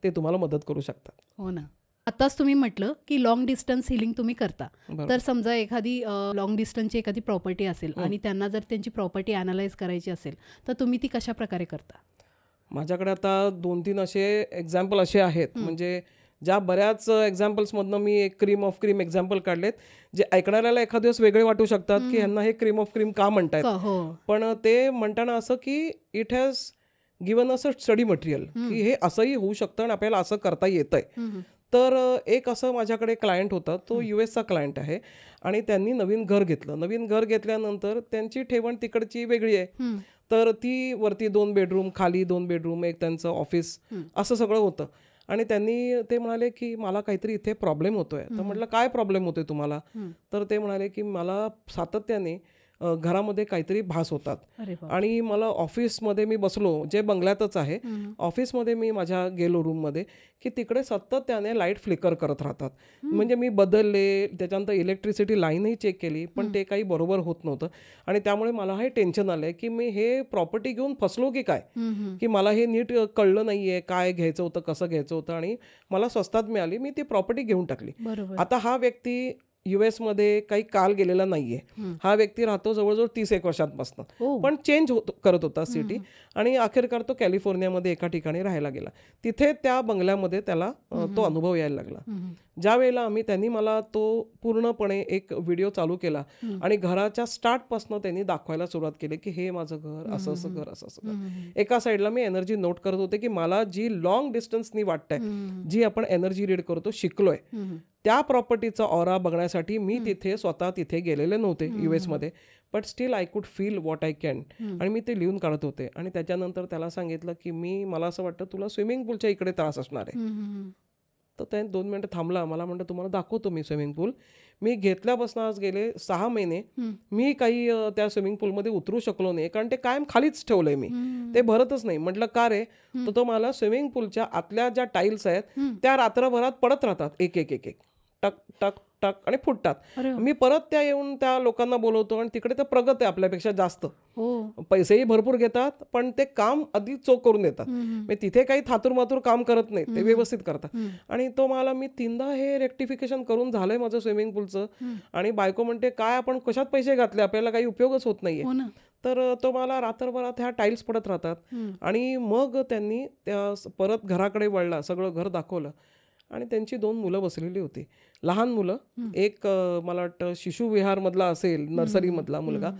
ते तुम्हाला मदत करू शकतात. हो ना. आताच तुम्ही म्हटलं की लॉंग डिस्टन्स हिलिंग तुम्ही करता, तर समजा एखादी लॉंग डिस्टन्सची एखादी प्रॉपर्टी असेल आणि त्यांना जर त्यांची प्रॉपर्टी अनालाइज करायची असेल तर तुम्ही ती कशा प्रकारे करता? माझ्याकडे आता 2-3 असे एक्झाम्पल असे आहेत, म्हणजे ज्या बऱ्याच एक्झाम्पल्समधनं मी एक क्रीम ऑफ क्रीम एक्झाम्पल काढलेत, जे ऐकणाऱ्याला एखाद दिवस वेगळे वाटू शकतात की ह्यांना हे क्रीम ऑफ क्रीम का म्हणतायत. पण ते म्हणताना असं की it has given us study material की हे असंही होऊ शकतं आणि आपल्याला असं करता येतंय. तर एक असं माझ्याकडे क्लायंट होता, तो US क्लायंट आहे आणि त्यांनी नवीन घर घेतलं. नवीन घर घेतल्यानंतर त्यांची ठेवण तिकडची वेगळी आहे, तर ती वरती 2 बेडरूम, खाली 2 बेडरूम, एक त्यांचं ऑफिस, असं सगळं होतं. आणि त्यांनी ते म्हणाले की मला काहीतरी इथे प्रॉब्लेम होतोय. तर म्हटलं काय प्रॉब्लेम होतोय तुम्हाला? तर ते म्हणाले की मला सातत्याने घरामध्ये काहीतरी भास होतात आणि मला ऑफिसमध्ये मी बसलो, जे बंगल्यातच आहे, ऑफिसमध्ये मी माझ्या गेलो रूममध्ये की तिकडे सातत्याने लाईट फ्लिकर करत राहतात. म्हणजे मी बदलले, त्याच्यानंतर इलेक्ट्रिसिटी लाईनही चेक केली पण ते काही बरोबर होत नव्हतं. आणि त्यामुळे मला हे टेन्शन आलंय की मी हे प्रॉपर्टी घेऊन फसलो की काय, की मला हे नीट कळलं नाहीये काय घ्यायचं होतं, कसं घ्यायचं होतं आणि मला स्वस्तात मिळाली, मी ती प्रॉपर्टी घेऊन टाकली. आता हा व्यक्ती US मध्ये काही काल गेलेला नाहीये. हा व्यक्ती राहतो जवळजवळ 30 वर्षांपासून, पण चेंज करत होता सिटी आणि अखेरकार तो कॅलिफोर्नियामध्ये एका ठिकाणी राहायला गेला. तिथे त्या बंगल्यामध्ये त्याला तो अनुभव यायला लागला. ज्या वेळेला त्यांनी मला तो पूर्णपणे एक व्हिडिओ चालू केला आणि घराच्या स्टार्टपासून त्यांनी दाखवायला सुरुवात केली की हे माझं घर, असं असं घर, असं असं घर. एका साईडला मी एनर्जी नोट करत होते की मला जी लॉंग डिस्टन्सनी वाटतंय, जी आपण एनर्जी रीड करतो, शिकलोय, त्या प्रॉपर्टीचा ऑरा बघण्यासाठी मी स्वतः तिथे गेलेले नव्हते US मध्ये, but still I could feel what I can. आणि मी ते लिहून काढत होते. आणि त्याच्यानंतर त्याला सांगितलं की मला असं वाटतं तुला स्विमिंग पूलच्या इकडे त्रास असणार आहे. तर त्याने 2 मिनिटं थांबला. मला म्हणतं तुम्हाला दाखवतो मी स्विमिंग पूल. मी घेतल्यापासून आज गेले 6 महिने मी काही त्या स्विमिंग पूलमध्ये उतरू शकलो नाही, कारण ते कायम खालीच ठेवलंय मी, ते भरतच नाही. म्हटलं का रे? तर तो मला स्विमिंग पूलच्या आतल्या ज्या टाईल्स आहेत त्या रात्रभरात पडत राहतात, एक एक एक एक टक टक टक आणि फुटतात. मी परत त्या येऊन त्या लोकांना बोलवतो आणि तिकडे ते प्रगत आहे आपल्यापेक्षा जास्त, पैसेही भरपूर घेतात, पण ते काम अधिक चोख करून देतात. मी तिथे काही थातूरमातूर काम करत नाही, ते व्यवस्थित करतात. आणि तो मला मी 3दा हे रेक्टिफिकेशन करून झालंय माझं स्विमिंग पूलचं. आणि बायको म्हणते काय आपण कशात पैसे घातले, आपल्याला काही उपयोगच होत नाहीये. तर तो मला रात्रभरात ह्या टाईल्स पडत राहतात. आणि मग त्यांनी त्या परत घराकडे वळला, सगळं घर दाखवलं. आणि त्यांची 2 मुलं बसलेली होती, लहान मुलं. एक मला वाटतं शिशुविहारमधला असेल, नर्सरीमधला मुलगा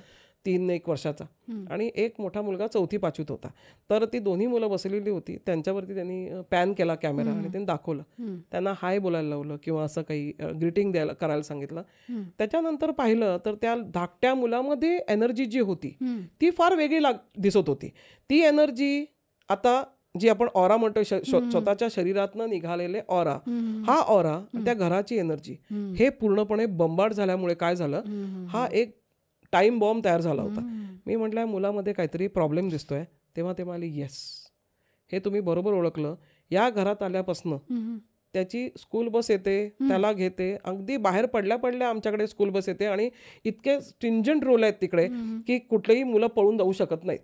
3-1 वर्षाचा, आणि एक मोठा मुलगा 4थी-5वीत होता. तर ती दोन्ही मुलं बसलेली होती. त्यांच्यावरती त्यांनी पॅन केला कॅमेरा आणि त्यांनी दाखवलं, त्यांना हाय बोलायला लावलं किंवा असं काही ग्रीटिंग करायला सांगितलं. त्याच्यानंतर पाहिलं तर त्या धाकट्या मुलामध्ये एनर्जी जी होती ती फार वेगळी दिसत होती. ती एनर्जी आता जी आपण ऑरा म्हणतो, स्वतःच्या शरीरातनं निघालेले ऑरा, हा ऑरा, त्या घराची एनर्जी, हे पूर्णपणे बंबार्ड झाल्यामुळे काय झालं, हा एक टाइम बॉम्ब तयार झाला होता. मी म्हटलं मुलामध्ये काहीतरी प्रॉब्लेम दिसतोय. तेव्हा ते म्हणाले येस, हे तुम्ही बरोबर ओळखलं. या घरात आल्यापासून त्याची स्कूल बस येते, त्याला घेते, अगदी बाहेर पडल्या पडल्या आमच्याकडे स्कूल बस येते. आणि इतके स्ट्रिंजंट रूल आहेत तिकडे की कुठलेही मुलं पळून जाऊ शकत नाहीत.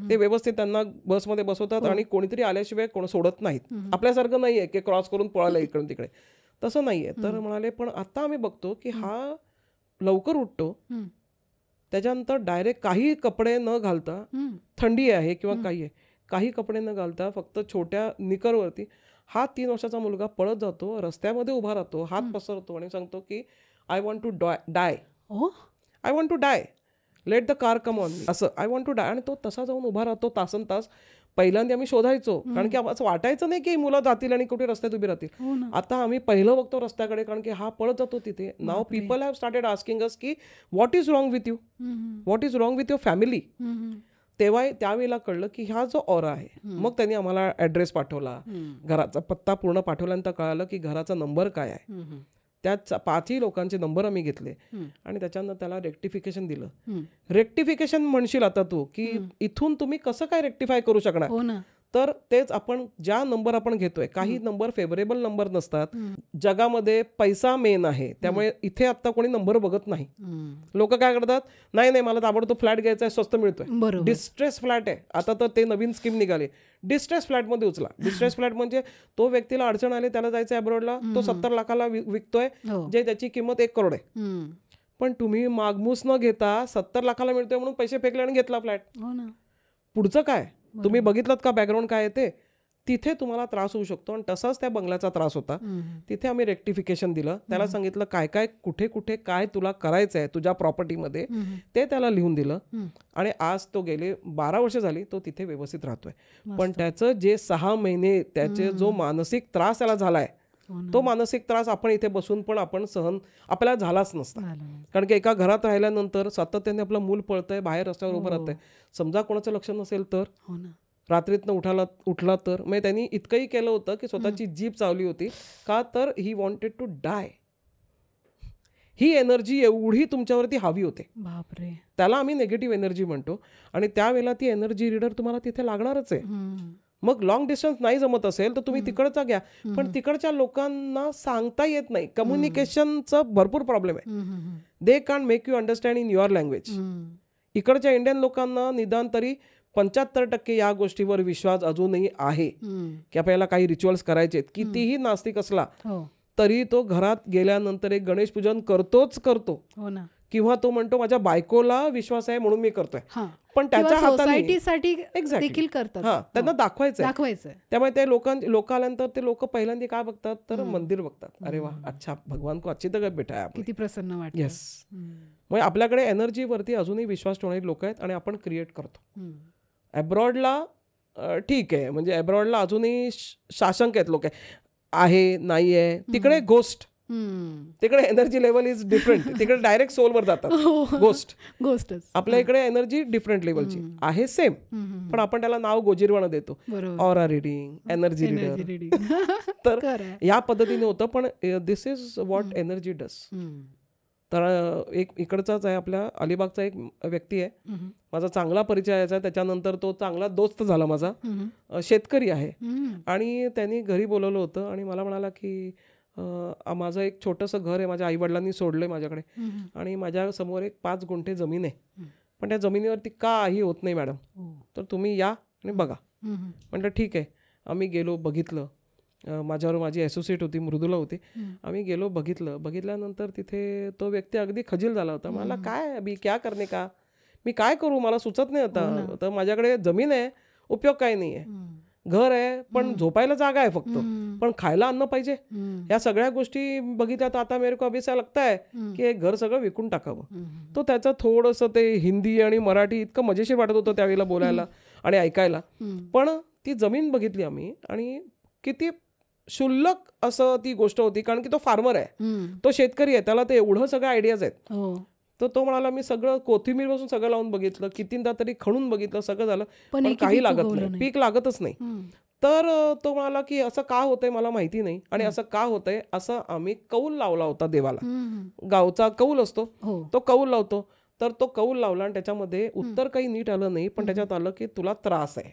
ते व्यवस्थित त्यांना बसमध्ये बसवतात आणि कोणीतरी आल्याशिवाय कोण सोडत नाहीत. आपल्यासारखं नाहीये की क्रॉस करून पळालं इकडून तिकडे, तसं नाहीये. तर म्हणाले पण आता आम्ही बघतो की हा लवकर उठतो, त्याच्यानंतर डायरेक्ट काही कपडे न घालता, थंडी आहे किंवा काही आहे, काही कपडे न घालता फक्त छोट्या निकरवरती हा 3 वर्षाचा मुलगा पळत जातो, रस्त्यामध्ये उभा राहतो, हात पसरतो आणि सांगतो की I want to die, I want to die, let the car come on me, असं आय वॉन्ट टू डाय. आणि तो तसा जाऊन उभा राहतो तासन तास. पहिल्यांदा आम्ही शोधायचो, कारण की असं वाटायचं नाही की मुलं जातील आणि कुठे रस्त्यात उभी राहतील. आता आम्ही पहिलं बघतो रस्त्याकडे, कारण की हा पळत जातो तिथे. Now people have started asking us की what is wrong with you, what is wrong with your family. तेव्हा त्यावेळेला कळलं की हा जो ऑरा आहे. मग त्यांनी आम्हाला ॲड्रेस पाठवला, घराचा पत्ता पूर्ण पाठवल्यानंतर कळालं की घराचा नंबर काय आहे. त्यात 5ही लोकांचे नंबर आम्ही घेतले आणि त्याच्यानंतर त्याला रेक्टिफिकेशन दिलं. रेक्टिफिकेशन म्हणशील आता तू की इथून तुम्ही कसं काय रेक्टिफाय करू शकणार. तर तेच आपण ज्या नंबर आपण घेतोय, काही नंबर फेवरेबल नंबर नसतात. जगामध्ये पैसा मेन आहे, त्यामुळे इथे आता कोणी नंबर बघत नाही. लोक काय करतात, नाही मला ताबडतोब फ्लॅट घ्यायचा आहे, स्वस्त मिळतोय, डिस्ट्रेस फ्लॅट आहे. आता तर ते नवीन स्कीम निघाली, डिस्ट्रेस फ्लॅटमध्ये उचला. डिस्ट्रेस फ्लॅट म्हणजे तो व्यक्तीला अडचण आली, त्याला जायचं अब्रॉडला, तो 70 लाखाला विकतोय, जे त्याची किंमत 1 करोड आहे. पण तुम्ही मागमूस न घेता 70 लाखाला मिळतोय म्हणून पैसे फेकले आणि घेतला फ्लॅट. पुढचं काय तुम्ही बघितलं का बॅकग्राऊंड काय आहे ते, तिथे तुम्हाला त्रास होऊ शकतो. आणि तसाच त्या बंगल्याचा त्रास होता. तिथे आम्ही रेक्टिफिकेशन दिलं, त्याला सांगितलं काय काय कुठे कुठे काय तुला करायचं आहे तुझ्या प्रॉपर्टीमध्ये, ते त्याला लिहून दिलं. आणि आज तो गेले 12 वर्ष झाली तो तिथे व्यवस्थित राहतोय. पण त्याचं जे 6 महिने त्याचे जो मानसिक त्रास त्याला झालाय, तो मानसिक त्रास आपण इथे बसून पण आपण सहन आपल्याला झालाच नसता. कारण की एका घरात राहिल्यानंतर सातत्याने आपलं मूल पळतंय, बाहेर रस्त्यावर उभं राहतंय, समजा कोणाचं लक्ष नसेल तर, रात्रीतनं उठला तर. मग त्यांनी इतकंही केलं होतं की स्वतःची जीभ चावली होती का, तर ही वॉन्टेड टू डाय. ही एनर्जी एवढी तुमच्यावरती हवी होते. बापरे. त्याला आम्ही निगेटिव्ह एनर्जी म्हणतो. आणि त्यावेळेला ती एनर्जी रीडर तुम्हाला तिथे लागणारच आहे. मग लॉंग डिस्टन्स नाही जमत असेल तर तुम्ही तिकडचा घ्या, पण तिकडच्या लोकांना सांगता येत नाही. कम्युनिकेशनचा भरपूर प्रॉब्लेम आहे. They can't make you understand in your language. इकडच्या इंडियन लोकांना निदान तरी 75% या गोष्टीवर विश्वास अजूनही आहे की आपल्याला काही रिच्युअल्स करायचे, कितीही नास्तिक असला तरी तो घरात गेल्यानंतर एक गणेश पूजन करतोच करतो. हो ना. किंवा तो म्हणतो माझ्या बायकोला विश्वास आहे म्हणून मी करतोय. हां. पण त्याच्या हाताने सोसायटीसाठी Exactly. देखील करतात. हा त्यांना दाखवायचंय. दाखवायचंय. त्यामुळे ते लोक आल्यानंतर ते लोक पहिल्यांदा काय बघतात तर मंदिर बघतात. अरे वा, अच्छा, भगवान को अच्छी तरह बैठा है. किती प्रसन्न वाटतं. येस. म्हणजे आपल्याकडे एनर्जीवरती अजूनही विश्वास ठेवणारी लोक आहेत आणि आपण क्रिएट करतो. अब्रॉडला ठीक आहे, म्हणजे अब्रॉडला अजूनही साशंक आहेत लोक, आहे नाही आहे. तिकडे गोस्ट, तिकडे एनर्जी लेवल इज डिफरंट. तिकडे डायरेक्ट सोलवर जातात गोस्ट. आपल्या इकडे एनर्जी डिफरंट लेवलची आहे, सेम, पण आपण त्याला नाव गोजीरवाणं देतो. Aura reading, energy reader. तर या पद्धतीने होतं. पण दिस इज व्हॉट एनर्जी डस. तर एक इकडचाच आहे, आपल्या अलिबागचा एक व्यक्ती आहे, माझा चांगला परिचय याचा. त्याच्यानंतर तो चांगला दोस्त झाला माझा. शेतकरी आहे आणि त्यांनी घरी बोलवलं होतं आणि मला म्हणाला की माझं एक छोटंसं घर आहे, माझ्या आईवडिलांनी सोडलंय माझ्याकडे आणि माझ्या समोर एक 5 गुंठे जमीन आहे, पण त्या जमिनीवरती काही होत नाही मॅडम, तर तुम्ही या आणि बघा. म्हटलं ठीक आहे. आम्ही गेलो, बघितलं. माझ्यावर माझी असोसिएट होती, मृदुला होती. आम्ही गेलो, बघितल्यानंतर तिथे तो व्यक्ती अगदी खजील झाला होता. मला काय अभि क्या करणे का, मी काय करू, मला सुचत नाही आता. तर माझ्याकडे जमीन आहे, उपयोग काही नाही आहे, घर आहे पण झोपायला जागा आहे फक्त, पण खायला अन्न पाहिजे. या सगळ्या गोष्टी बघितल्या तर आता मेरे को अभी ऐसा लगता है की हे घर सगळं विकून टाकावं. तो त्याचं थोडंसं ते हिंदी आणि मराठी इतकं मजेशीर वाटत होतं त्यावेळेला बोलायला आणि ऐकायला. पण ती जमीन बघितली आम्ही आणि किती शुल्लक असं ती गोष्ट होती, कारण की तो फार्मर आहे, तो शेतकरी आहे, त्याला ते एवढं सगळं आयडियाज आहेत. तर तो म्हणाला मी सगळं कोथिंबीर पासून सगळं लावून बघितलं, कितींदा तरी खणून बघितलं, सगळं झालं, पण काही लागत नाही, पीक लागतच नाही. तर तो म्हणाला की असं का होतंय मला माहिती नाही, आणि असं का होतंय, असं आम्ही कौल लावला होता देवाला. गावचा कौल असतो, तो कौल लावतो. तर तो कौल लावला आणि त्याच्यामध्ये उत्तर काही नीट आलं नाही, पण त्याच्यात आलं की तुला त्रास आहे.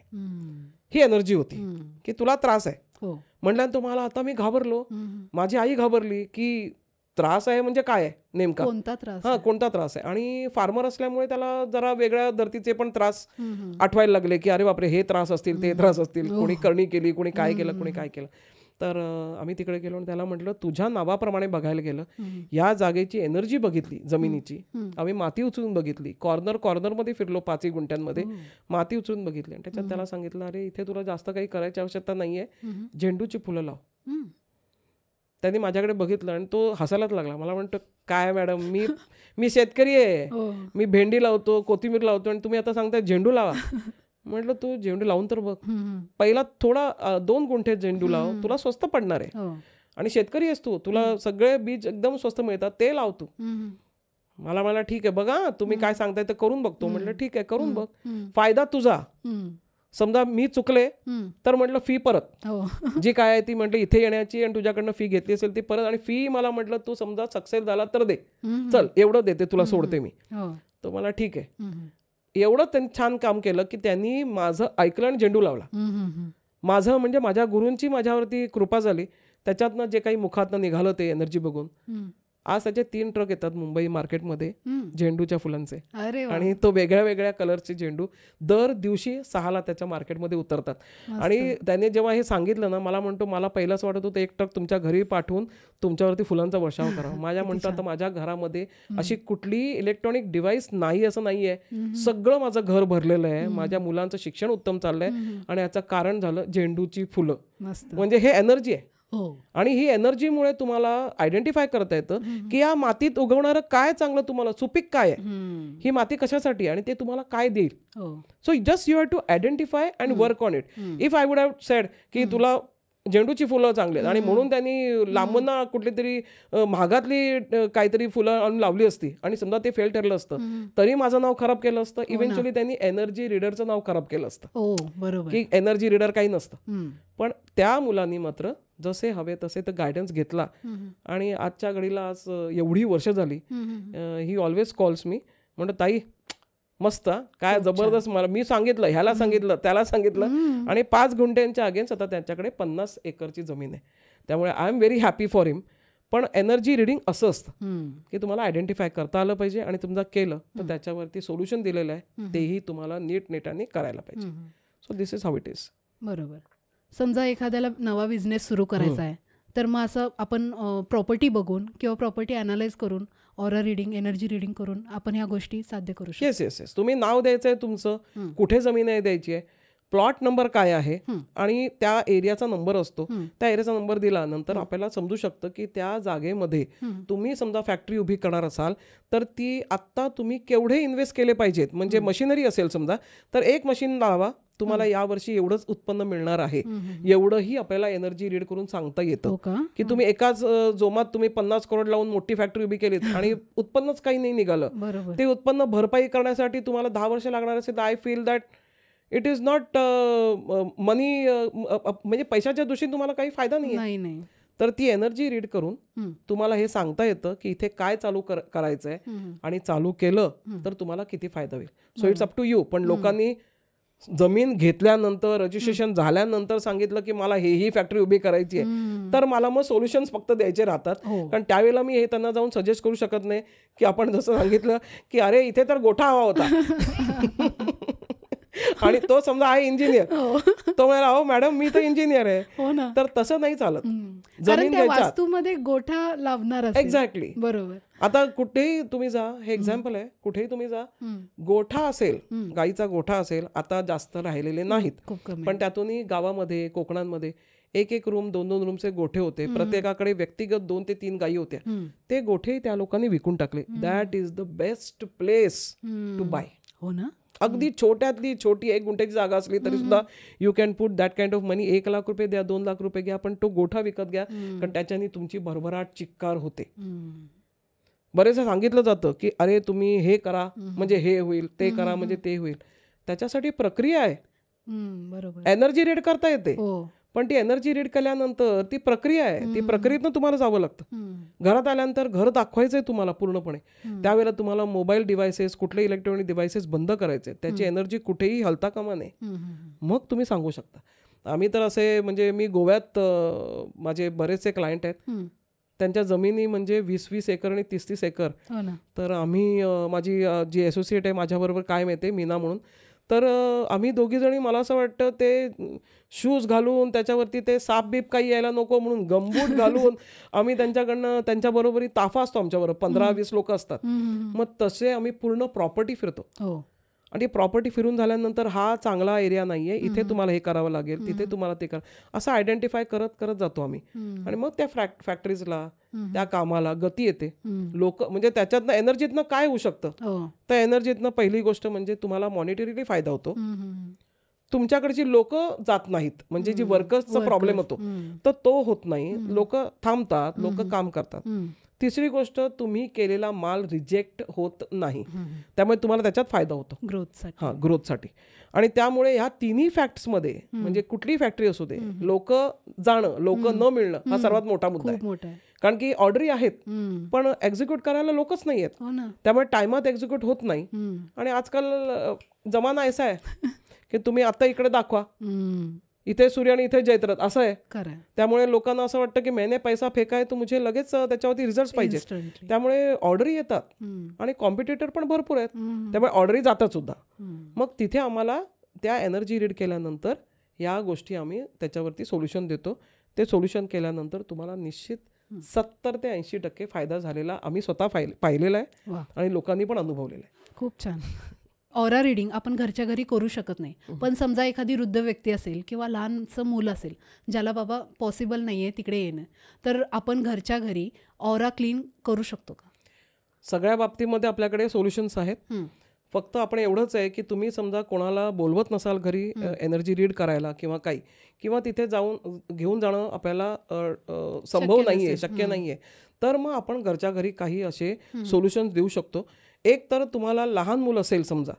ही एनर्जी होती की तुला त्रास आहे. म्हटल्यानंतर तुम्हाला आता मी घाबरलो, माझी आई घाबरली की त्रास आहे म्हणजे काय आहे नेमका, कोणता त्रास आहे. आणि फार्मर असल्यामुळे त्याला जरा वेगळ्या धर्तीचे पण त्रास आठवायला लागले की अरे बापरे, हे त्रास असतील, ते त्रास असतील, कोणी करणी केली, कोणी काय केलं, कोणी काय केलं. तर आम्ही तिकडे गेलो आणि त्याला म्हटलं तुझ्या नावाप्रमाणे बघायला गेलं, या जागेची एनर्जी बघितली, जमिनीची. आम्ही माती उचलून बघितली, कॉर्नरमध्ये फिरलो, 5 गुंठ्यांमध्ये माती उचलून बघितली. आणि त्याच्यात त्याला सांगितलं अरे इथे तुला जास्त काही करायची आवश्यकता नाहीये, झेंडूची फुलं लाव. त्यांनी माझ्याकडे बघितलं आणि तो हसायलाच लागला. मला म्हणतो काय मॅडम, मी शेतकरी आहे, मी भेंडी लावतो, कोथिंबीर लावतो, आणि तुम्ही आता सांगताय झेंडू लावा. म्हटलं तू झेंडू लावून तर बघ, पहिला थोडा 2 गुंठे झेंडू लाव, तुला स्वस्त पडणार आहे. आणि शेतकरी आहेस तू, तुला सगळे बीज एकदम स्वस्त मिळतात, ते लाव तू. मला ठीक आहे, बघा तुम्ही काय सांगताय ते करून बघतो. म्हटलं ठीक आहे, करून बघ, फायदा तुझा. समजा मी चुकले तर म्हटलं फी परत, जी काय आहे ती म्हटलं इथे येण्याची आणि तुझ्याकडनं फी घेतली असेल ती परत, आणि फी मला म्हटलं तू समजा सक्सेस झाला तर दे, चल एवढं देते तुला, सोडते मी. तर मला ठीक आहे. एवढं त्यांनी छान काम केलं की त्यांनी माझं ऐकलं आणि झेंडू लावला. माझं म्हणजे माझ्या गुरूंची माझ्यावरती कृपा झाली. त्याच्यातनं जे काही मुखातनं निघालं ते एनर्जी बघून आज त्याचे 3 ट्रक येतात मुंबई मार्केटमध्ये झेंडूच्या फुलांचे. आणि तो वेगळ्या वेगळ्या कलरचे झेंडू दर दिवशी 6ला त्याच्या मार्केटमध्ये उतरतात. आणि त्याने जेव्हा हे सांगितलं ना, मला म्हणतो मला पहिलाच वाटत होतं 1 ट्रक तुमच्या घरी पाठवून तुमच्यावरती फुलांचा वर्षाव करावा. माझ्या म्हणतो आता माझ्या घरामध्ये अशी कुठली इलेक्ट्रॉनिक डिव्हाइस नाही असं नाहीये, सगळं माझं घर भरलेलं आहे, माझ्या मुलांचं शिक्षण उत्तम चाललंय, आणि याचं कारण झालं झेंडूची फुलं. म्हणजे हे एनर्जी आहे. आणि ही एनर्जीमुळे तुम्हाला आयडेंटिफाय करता येतं की या मातीत उगवणारं काय चांगलं, तुम्हाला सुपीक काय आहे, ही माती कशासाठी, आणि ते तुम्हाला काय देईल. So just you have to identify and work on it. If I would have said की तुला झेंडूची फुलं चांगली आहेत आणि म्हणून त्यांनी लांबना कुठली तरी महागातली काहीतरी फुलं आणून लावली असती आणि समजा ते फेल ठरलं असतं, तरी माझं नाव खराब केलं असतं. इव्हेंच्युअली त्यांनी एनर्जी रीडरचं नाव खराब केलं असतं की एनर्जी रीडर काही नसतं. पण त्या मुलांनी मात्र जसे हवे तसे तर गायडन्स घेतला. आणि आजच्या घडीला आज एवढी वर्ष झाली, ही ऑलवेज कॉल्स मी, म्हणतो ताई मस्त, काय जबरदस्त, मला मी सांगितलं, ह्याला सांगितलं, त्याला सांगितलं, आणि 5 गुंठ्यांच्या अगेन्स्ट आता त्यांच्याकडे 50 एकरची जमीन आहे. त्यामुळे I am very happy for him. पण एनर्जी रिडिंग असं असतं की तुम्हाला आयडेंटिफाय करता आलं पाहिजे, आणि तुमचं केलं तर त्याच्यावरती सोल्युशन दिलेलं आहे, तेही तुम्हाला नीटनेटाने करायला पाहिजे. So this is how it is. बरोबर. समजा एखाद्याला नवा बिझनेस सुरू करायचा आहे, तर मग असं आपण प्रॉपर्टी बघून किंवा प्रॉपर्टी अनालाइज करून ऑरा रिडिंग, एनर्जी रिडिंग करून आपण ह्या गोष्टी साध्य करू शकतो. Yes yes yes. तुम्ही नाव द्यायचं आहे तुमचं, कुठे जमीन आहे द्यायची आहे, प्लॉट नंबर काय आहे आणि त्या एरियाचा नंबर असतो. त्या एरियाचा नंबर दिल्यानंतर आपल्याला समजू शकतं की त्या जागेमध्ये तुम्ही समजा फॅक्टरी उभी करणार असाल तर ती आत्ता तुम्ही केवढे इन्व्हेस्ट केले पाहिजेत. म्हणजे मशिनरी असेल समजा तर एक मशीन लावा, तुम्हाला यावर्षी एवढंच उत्पन्न मिळणार आहे, एवढंही आपल्याला एनर्जी रीड करून सांगता येतं. की तुम्ही एकाच जोमात तुम्ही 50 करोड लावून मोठी फॅक्टरी उभी केलीत आणि उत्पन्नच काही नाही निघालं, ते उत्पन्न भरपाई करण्यासाठी तुम्हाला 10 वर्ष लागणार असेल. I feel that it is not money, म्हणजे पैशाच्या दृष्टीने तुम्हाला काही फायदा नाही. तर ती एनर्जी रीड करून तुम्हाला हे सांगता येतं की इथे काय चालू करायचं आहे आणि चालू केलं तर तुम्हाला किती फायदा होईल. So it's up to you. पण लोकांनी जमीन घेतल्यानंतर, रजिस्ट्रेशन झाल्यानंतर सांगितलं की मला ही फॅक्टरी उभी करायची आहे, तर मला मग सोल्युशन्स फक्त द्यायचे राहतात. कारण त्यावेळेला मी हे त्यांना जाऊन सजेस्ट करू शकत नाही की आपण जसं सांगितलं की अरे इथे तर गोठा हवा होता आणि तो समजा आहे इंजिनियर, तो म्हणाला अहो मॅडम मी तर इंजिनियर आहे, तर तसं नाही चालत. जमीन वास्तूमध्ये गोठा लावणार. एक्झॅक्टली. बरोबर. आता कुठेही तुम्ही जा, हे एक्झाम्पल आहे, कुठेही तुम्ही जा, गोठा असेल, गाईचा गोठा असेल, आता जास्त राहिलेले नाहीत, पण त्यातूनही गावामध्ये, कोकणांमध्ये एक रूम, 2 रूमचे गोठे होते. प्रत्येकाकडे व्यक्तिगत 2 ते 3 गायी होत्या. ते गोठे त्या लोकांनी विकून टाकले. That is the best place to buy. हो ना. अगदी छोट्यातली छोटी 1 गुंठ्याची जागा असली तरी सुद्धा you can put that kind of money. 1 lakh रुपये द्या, 2 लाख रुपये घ्या, पण तो गोठा विकत घ्या, कारण त्याच्याने तुमची भरभराट चिक्कार होते. बरेचदा सांगितलं जातं की अरे तुम्ही हे करा म्हणजे हे होईल, ते करा म्हणजे ते होईल. त्याच्यासाठी प्रक्रिया आहे. बरोबर. एनर्जी रीड करता येते, पण ती एनर्जी रीड केल्यानंतर ती प्रक्रिया आहे, ती प्रक्रियेतनं तुम्हाला जावं लागतं. घरात आल्यानंतर घर दाखवायचंय तुम्हाला पूर्णपणे, त्यावेळेला तुम्हाला मोबाईल डिव्हायसेस, कुठले इलेक्ट्रॉनिक डिव्हायसेस बंद करायचे, त्याची एनर्जी कुठेही हलता कामा नये, मग तुम्ही सांगू शकता. आम्ही तर असे म्हणजे मी गोव्यात माझे बरेचसे क्लायंट आहेत, त्यांच्या जमिनी म्हणजे 20-20 एकर आणि 30-30 एकर. तर आम्ही माझी जी असोसिएट आहे माझ्याबरोबर काय माहिती मीना म्हणून, तर आम्ही दोघीजणी मला असं वाटतं ते शूज घालून त्याच्यावरती ते साप बीप काही यायला नको म्हणून गमबूट घालून आम्ही त्यांच्याबरोबर ताफा असतो आमच्याबरोबर, 15-20 लोक असतात. मग तसे आम्ही पूर्ण प्रॉपर्टी फिरतो आणि प्रॉपर्टी फिरून झाल्यानंतर हा चांगला एरिया नाहीये, इथे तुम्हाला हे करावं लागेल, तिथे तुम्हाला ते असं आयडेंटिफाय करत करत जातो आम्ही. आणि मग त्या फॅक्टरीजला, त्या कामाला गती येते. लोक म्हणजे त्याच्यातनं एनर्जीतनं काय होऊ शकतं, त्या एनर्जीतनं पहिली गोष्ट म्हणजे तुम्हाला मॉनिटरीली फायदा होतो. तुमच्याकडची लोक जात नाहीत, म्हणजे जी वर्कर्सचा प्रॉब्लेम होतो तर तो होत नाही, लोक थांबतात, लोक काम करतात. तिसरी गोष्ट, तुम्ही केलेला माल रिजेक्ट होत नाही, त्यामुळे तुम्हाला त्याच्यात फायदा होतो ग्रोथसाठी. आणि त्यामुळे ह्या तिन्ही फॅक्ट्समध्ये म्हणजे कुठली फॅक्टरी असू दे, लोक जाणं, लोक न मिळणं हा सर्वात मोठा मुद्दा आहे. कारण की ऑर्डरी आहेत पण एक्झिक्यूट करायला लोकच नाही आहेत, त्यामुळे टायमात एक्झिक्यूट होत नाही. आणि आजकाल जमाना असा आहे की तुम्ही आता इकडे दाखवा, इथे सूर्य आणि इथे जयत्रथ असं आहे. त्यामुळे लोकांना असं वाटतं की मैंने पैसा फेका आहे तो मुझे लगेच त्याच्यावरती रिझल्ट पाहिजे, त्यामुळे ऑर्डरी येतात आणि कॉम्पिटिटर पण भरपूर आहेत, त्यामुळे ऑर्डरी जातात सुद्धा. मग तिथे आम्हाला त्या एनर्जी रीड केल्यानंतर या गोष्टी आम्ही त्याच्यावरती सोल्युशन देतो. ते सोल्युशन केल्यानंतर तुम्हाला निश्चित 70 ते 80% फायदा झालेला आम्ही स्वतः पाहिलेला आहे आणि लोकांनी पण अनुभवलेला आहे. खूप छान. ऑरा रिडिंग आपण घरच्या घरी करू शकत नाही, पण समजा एखादी वृद्ध व्यक्ती असेल किंवा लहानचं मूल असेल ज्याला बाबा पॉसिबल नाही आहे तिकडे येणं, तर आपण घरच्या घरी ऑरा क्लीन करू शकतो का? सगळ्या बाबतीमध्ये आपल्याकडे सोल्युशन्स आहेत. फक्त आपण एवढंच आहे की तुम्ही समजा कोणाला बोलवत नसाल घरी एनर्जी रीड करायला किंवा काही, किंवा तिथे जाऊन घेऊन जाणं आपल्याला संभव नाही आहे, शक्य नाही आहे, तर मग आपण घरच्या घरी काही असे सोल्युशन्स देऊ शकतो. एक तर तुम्हाला लहान मुलं असेल समजा,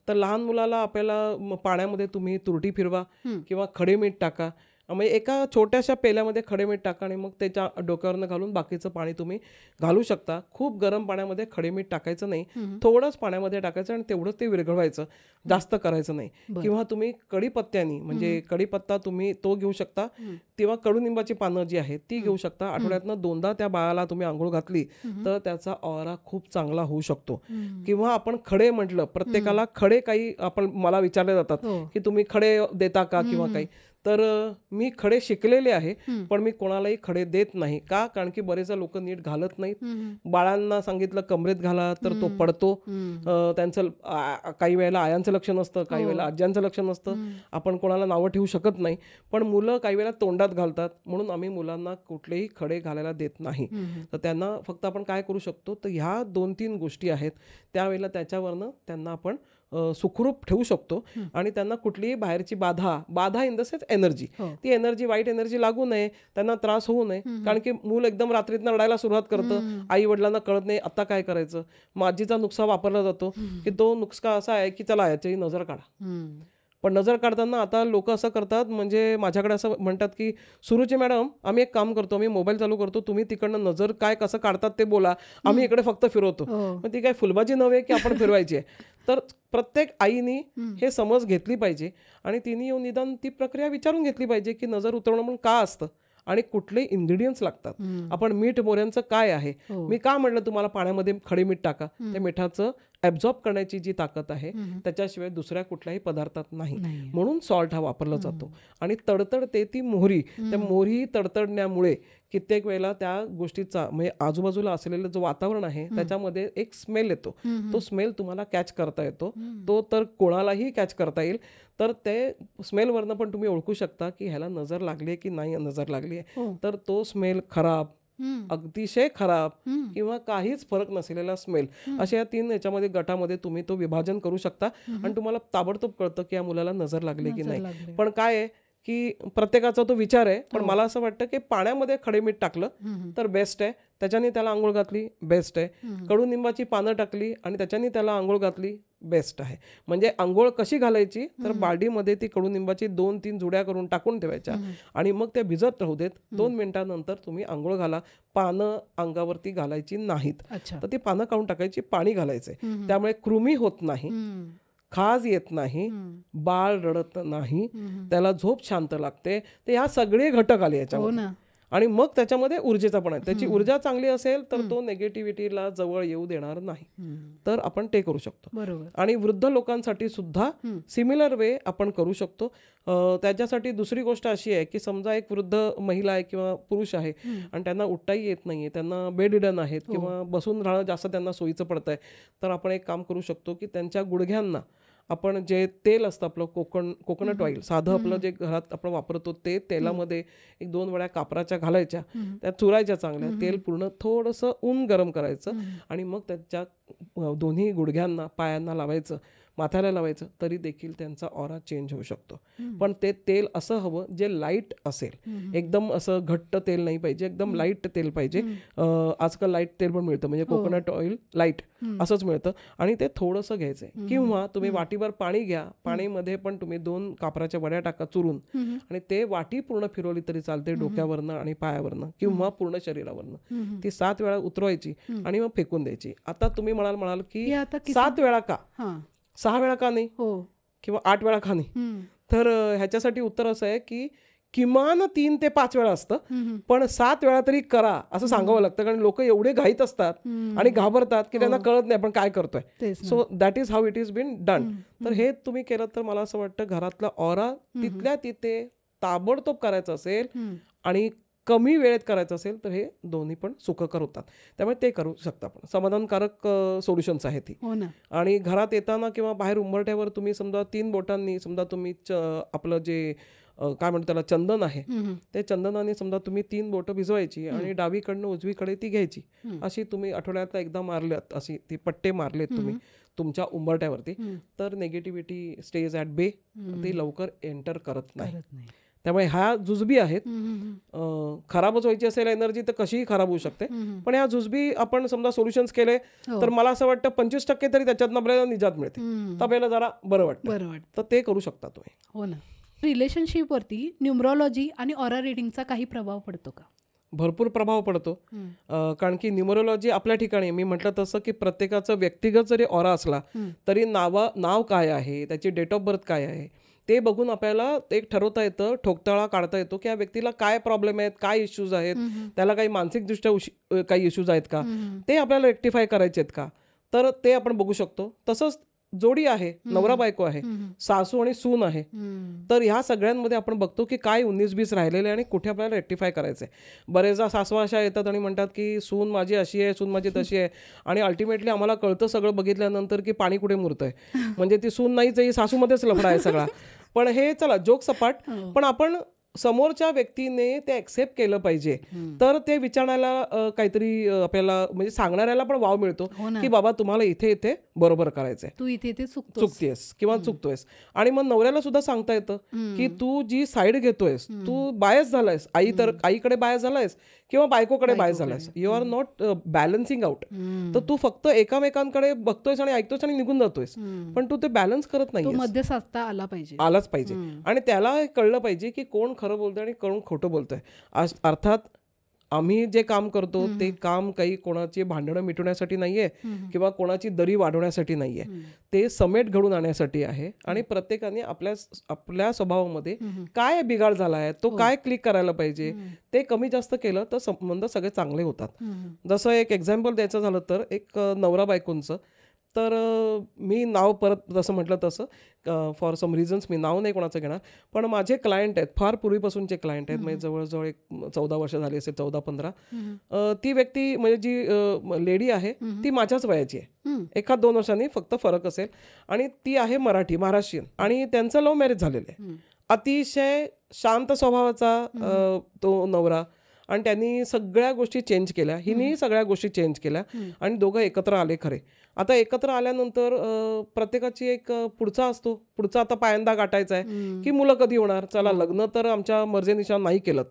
तर लहान मुलाला आपल्याला पाण्यामध्ये तुम्ही तुरटी फिरवा किंवा खडे मीठ टाका, म्हणजे एका छोट्याशा पेल्यामध्ये खडे मीठ टाका आणि मग त्याच्या डोक्यावरनं घालून बाकीचं पाणी तुम्ही घालू शकता. खूप गरम पाण्यामध्ये खडे मीठ टाकायचं नाही, थोडंच पाण्यामध्ये टाकायचं आणि तेवढंच ते विरघळवायचं, जास्त करायचं नाही. किंवा तुम्ही कढीपत्त्यानी म्हणजे कढीपत्ता तुम्ही तो घेऊ शकता किंवा कडुनिंबाची पानं जी आहेत ती घेऊ शकता. आठवड्यातनं 2दा त्या बाळाला तुम्ही आंघोळ घातली तर त्याचा ऑरा खूप चांगला होऊ शकतो. किंवा आपण खडे म्हटलं, प्रत्येकाला खडे काही आपण मला विचारले जातात की तुम्ही खडे देता का किंवा काही, तर मी खडे शिकलेले आहे, पण मी कोणालाही खडे देत नाही. का? कारण की बरेच लोक नीट घालत नाहीत. बाळांना सांगितलं कमरेत घाला तर तो पडतो. त्यांचं काही वेळेला आयांचं लक्ष नसतं, काही वेळेला आज्यांचं लक्ष नसतं. आपण कोणाला नावं ठेवू शकत नाही, पण मुलं काही वेळेला तोंडात घालतात. म्हणून आम्ही मुलांना कुठलेही खडे घालायला देत नाही. तर त्यांना फक्त आपण काय करू शकतो, तर ह्या 2-3 गोष्टी आहेत, त्यावेळेला त्याच्यावरनं त्यांना आपण सुखरूप ठेवू शकतो. आणि त्यांना कुठलीही बाहेरची बाधा इन द सेन्स एनर्जी, ती एनर्जी, वाईट एनर्जी लागू नये, त्यांना त्रास होऊ नये. कारण की मूल एकदम रात्रीतनं रडायला सुरुवात करतं, आई वडिलांना कळत नाही आता काय करायचं. माझीचा नुस्खा वापरला जातो की तो नुस्खा असा आहे की चला याची नजर काढा. पण नजर काढताना आता लोक असं करतात, म्हणजे माझ्याकडे असं म्हणतात की सुरुची मॅडम आम्ही एक काम करतो, आम्ही मोबाईल चालू करतो, तुम्ही तिकडनं नजर काय कसं काढतात ते बोला, आम्ही इकडे फक्त फिरवतो. मग ती काय फुलबाजी नव्हे की आपण फिरवायची आहे. तर प्रत्येक आईनी हे समज घेतली पाहिजे आणि तिने येऊन निदान ती प्रक्रिया विचारून घेतली पाहिजे की नजर उतरवणं म्हणून का असतं आणि कुठले इन्ग्रेडियंट्स लागतात. आपण मीठ मोऱ्यांचं काय आहे, मी का म्हटलं तुम्हाला पाण्यामध्ये खडे मीठ टाका, त्या मिठाचं ॲब्झॉर्ब करण्याची जी ताकद आहे त्याच्याशिवाय दुसऱ्या कुठल्याही पदार्थात नाही. म्हणून सॉल्ट हा वापरला जातो. आणि तडतडते ती मोहरी, त्या मोहरी तडतडण्यामुळे कित्येक वेळेला त्या गोष्टीचा म्हणजे आजूबाजूला असलेलं जो वातावरण आहे त्याच्यामध्ये एक स्मेल येतो. तो स्मेल तुम्हाला कॅच करता येतो, तो तर कोणालाही कॅच करता येईल. तर ते स्मेलवरनं पण तुम्ही ओळखू शकता की ह्याला नजर लागली आहे की नाही नजर लागली आहे. तर तो स्मेल खराब, अतिशय खराब किंवा काहीच फरक नसलेला स्मेल, अशा या 3 याच्यामध्ये गटामध्ये तुम्ही तो विभाजन करू शकता आणि तुम्हाला ताबडतोब कळतं की या मुलाला नजर लागली की नाही. पण काय आहे की प्रत्येकाचा तो विचार आहे, पण मला असं वाटतं की पाण्यामध्ये खडे मीठ टाकलं तर बेस्ट आहे, त्याच्याने त्याला आंघोळ घातली बेस्ट आहे. कडुनिंबाची पानं टाकली आणि त्याच्याने त्याला आंघोळ घातली बेस्ट आहे. म्हणजे आंघोळ कशी घालायची, तर बाल्डीमध्ये ती कडुनिंबाची 2-3 जुड्या करून टाकून ठेवायच्या आणि मग त्या भिजत राहू देत. 2 मिनिटांनंतर तुम्ही आंघोळ घाला. पानं अंगावरती घालायची नाहीत, तर ती पानं काढून टाकायची, पाणी घालायचंय. त्यामुळे कृमी होत नाही, खाज येत नाही, बाळ रडत नाही, त्याला झोप शांत लागते. तर ह्या सगळे घटक आले याच्यामध्ये. आणि मग त्याच्यामध्ये ऊर्जेचा पण आहे. त्याची ऊर्जा चांगली असेल तर तो नेगेटिव्हिटीला जवळ येऊ देणार नाही. तर आपण ते करू शकतो. आणि वृद्ध लोकांसाठी सुद्धा सिमिलर वे आपण करू शकतो. त्याच्यासाठी दुसरी गोष्ट अशी आहे की समजा एक वृद्ध महिला आहे किंवा पुरुष आहे आणि त्यांना उठताही येत नाहीये, त्यांना बेडरिडन आहेत किंवा बसून राहणं जास्त त्यांना सोयीचं पडतंय, तर आपण एक काम करू शकतो की त्यांच्या गुडघ्यांना आपण जे तेल असतं आपलं कोकोनट ऑइल, साधं आपलं जे घरात आपण वापरतो ते तेलामध्ये 1-2 वड्या कापराच्या घालायच्या, त्या चुरायच्या चांगल्या, तेल पूर्ण थोडंसं ऊन गरम करायचं आणि मग त्याच्या दोन्ही गुडघ्यांना पायांना लावायचं, माथ्याला लावायचं, तरी देखील त्यांचा ऑरा चेंज होऊ शकतो. पण ते तेल असं हवं जे लाईट असेल, एकदम असं घट्ट तेल नाही पाहिजे, एकदम लाईट तेल पाहिजे. आजकाल लाईट तेल पण मिळतं, म्हणजे कोकोनट ऑइल लाईट असंच मिळतं आणि ते थोडंसं घ्यायचंय. किंवा तुम्ही वाटीभर पाणी घ्या, पाणीमध्ये पण तुम्ही 2 कापराच्या वड्या टाका चुरून आणि ते वाटी पूर्ण फिरवली तरी चालते, डोक्यावरनं आणि पायावरनं किंवा पूर्ण शरीरावरनं. ती 7 वेळा उतरवायची आणि मग फेकून द्यायची. आता तुम्ही म्हणाल की 7 वेळा का, 6 वेळा का नाही किंवा 8 वेळा का नाही, तर ह्याच्यासाठी उत्तर असं आहे की किमान 3 ते 5 वेळा असतं, पण 7 वेळा तरी करा असं सांगावं लागतं. कारण लोक एवढे घाईत असतात आणि घाबरतात की त्यांना कळत नाही आपण काय करतोय. So that is how it is been done. तर हे तुम्ही केलं तर मला असं वाटतं घरातला ऑरा तिथल्या तिथे ताबडतोब करायचं असेल आणि कमी वेळेत करायचं असेल तर हे दोन्ही पण सुखकर होतात. त्यामुळे ते करू शकता आपण. समाधानकारक सोल्युशन्स आहेत ती. आणि घरात येताना किंवा बाहेर उंबरठ्यावर तुम्ही समजा 3 बोटांनी समजा तुम्ही आपलं जे काय म्हणतो त्याला चंदन आहे, ते चंदनाने समजा तुम्ही 3 बोटं भिजवायची आणि डावीकडनं उजवीकडे ती घ्यायची. अशी तुम्ही आठवड्यातला एकदा मारल्यात, अशी ती पट्टे मारलेत तुम्ही तुमच्या उंबरठ्यावरती, तर नेगेटिव्हिटी स्टेज ॲट बे, ती लवकर एंटर करत नाही. त्यामुळे ह्या जुजबी आहेत. खराबच व्हायची असेल एनर्जी तर कशीही खराब होऊ शकते, पण ह्या जुजबी आपण समजा सोल्युशन्स केले तर मला असं वाटतं 25% तरी त्याच्यातनं आपल्याला निजात मिळते, तर आपल्याला जरा बरं वाटतं. तर ते करू शकता तुम्ही. हो ना. रिलेशनशिपवरती न्यूमरोलॉजी आणि ऑरा रिडिंगचा काही प्रभाव पडतो का? भरपूर प्रभाव पडतो. कारण की न्यूमरोलॉजी आपल्या ठिकाणी मी म्हटलं तसं की प्रत्येकाचा व्यक्तिगत जरी ऑरा असला तरी नाव काय आहे, त्याची डेट ऑफ बर्थ काय आहे ते बघून आपल्याला एक ठरवता येतं, ठोकताळा काढता येतो की या व्यक्तीला काय प्रॉब्लेम आहेत, काय इश्यूज आहेत, त्याला काही मानसिकदृष्ट्या काही इश्यूज आहेत का, ते आपल्याला रेक्टिफाय करायचे आहेत का, तर ते आपण बघू शकतो. तसंच जोडी आहे, नवरा बायको आहे, सासू आणि सून आहे. तर ह्या सगळ्यांमध्ये आपण बघतो की काय 19-20 राहिलेले आणि कुठे आपल्याला रेक्टिफाय करायचं आहे. बरेचदा सासवा अशा येतात आणि म्हणतात की सून माझी अशी आहे, सून माझी तशी आहे, आणि अल्टिमेटली आम्हाला कळतं सगळं बघितल्यानंतर की पाणी कुठे मुरतंय, म्हणजे ती सून नाहीच आहे, सासूमध्येच लफडा आहे सगळा. पण हे चला जोक सपाट, पण आपण समोरच्या व्यक्तीने ते ऍक्सेप्ट केलं पाहिजे, तर ते विचारण्याला काहीतरी आपल्याला म्हणजे सांगणाऱ्याला पण वाव मिळतो की बाबा तुम्हाला इथे इथे बरोबर करायचंय, तू इथे इथे चुकतेस किंवा चुकतोयस. आणि मग नवऱ्याला सुद्धा सांगता येतं की तू जी साईड घेतोयस, तू बायस झालायस, आईकडे बायस झालायस किंवा बायकोकडे बायस झालायस, you are not balancing out. तर तू फक्त एकामेकांकडे बघतोयस आणि ऐकतोयस आणि निघून जातोयस, पण तू ते बॅलन्स करत नाही, मध्ये साधता आलाच पाहिजे. आणि त्याला कळलं पाहिजे की कोण खरं बोलतोय आणि कोण खोटं बोलतोय. अर्थात आम्ही जे काम करतो ते काम काही कोणाची भांडणं मिटवण्यासाठी नाहीये किंवा कोणाची दरी वाढवण्यासाठी नाहीये, ते समेट घडून आणण्यासाठी आहे. आणि प्रत्येकाने आपल्या स्वभावामध्ये काय बिघाड झाला आहे, तो काय क्लिक करायला पाहिजे, ते कमी जास्त केलं तर संबंध सगळे चांगले होतात. जसं एक एक्झाम्पल द्यायचं झालं तर एक नवरा बायकोंचं, तर मी नाव परत जसं म्हटलं तसं फॉर सम रिझन्स मी नाव नाही कोणाचं घेणार, पण माझे क्लायंट आहेत, फार पूर्वीपासूनचे क्लायंट आहेत, म्हणजे जवळजवळ एक 14 वर्ष झाली असेल, 14-15. ती व्यक्ती म्हणजे जी लेडी आहे ती माझ्याच वयाची आहे, 1-2 वर्षांनी फक्त फरक असेल, आणि ती आहे महाराष्ट्रीयन, आणि त्यांचं लव्ह मॅरेज झालेलं आहे. अतिशय शांत स्वभावाचा तो नवरा, आणि त्यांनी सगळ्या गोष्टी चेंज केल्या, हिने सगळ्या गोष्टी चेंज केल्या, आणि दोघं एकत्र आले खरे. आता एकत्र आल्यानंतर प्रत्येकाची एक पुढचा असतो, पुढचा आता पायंदा गाठायचा आहे की मुलं कधी होणार. चला लग्न तर आमच्या मर्जीनुसार नाही केलं,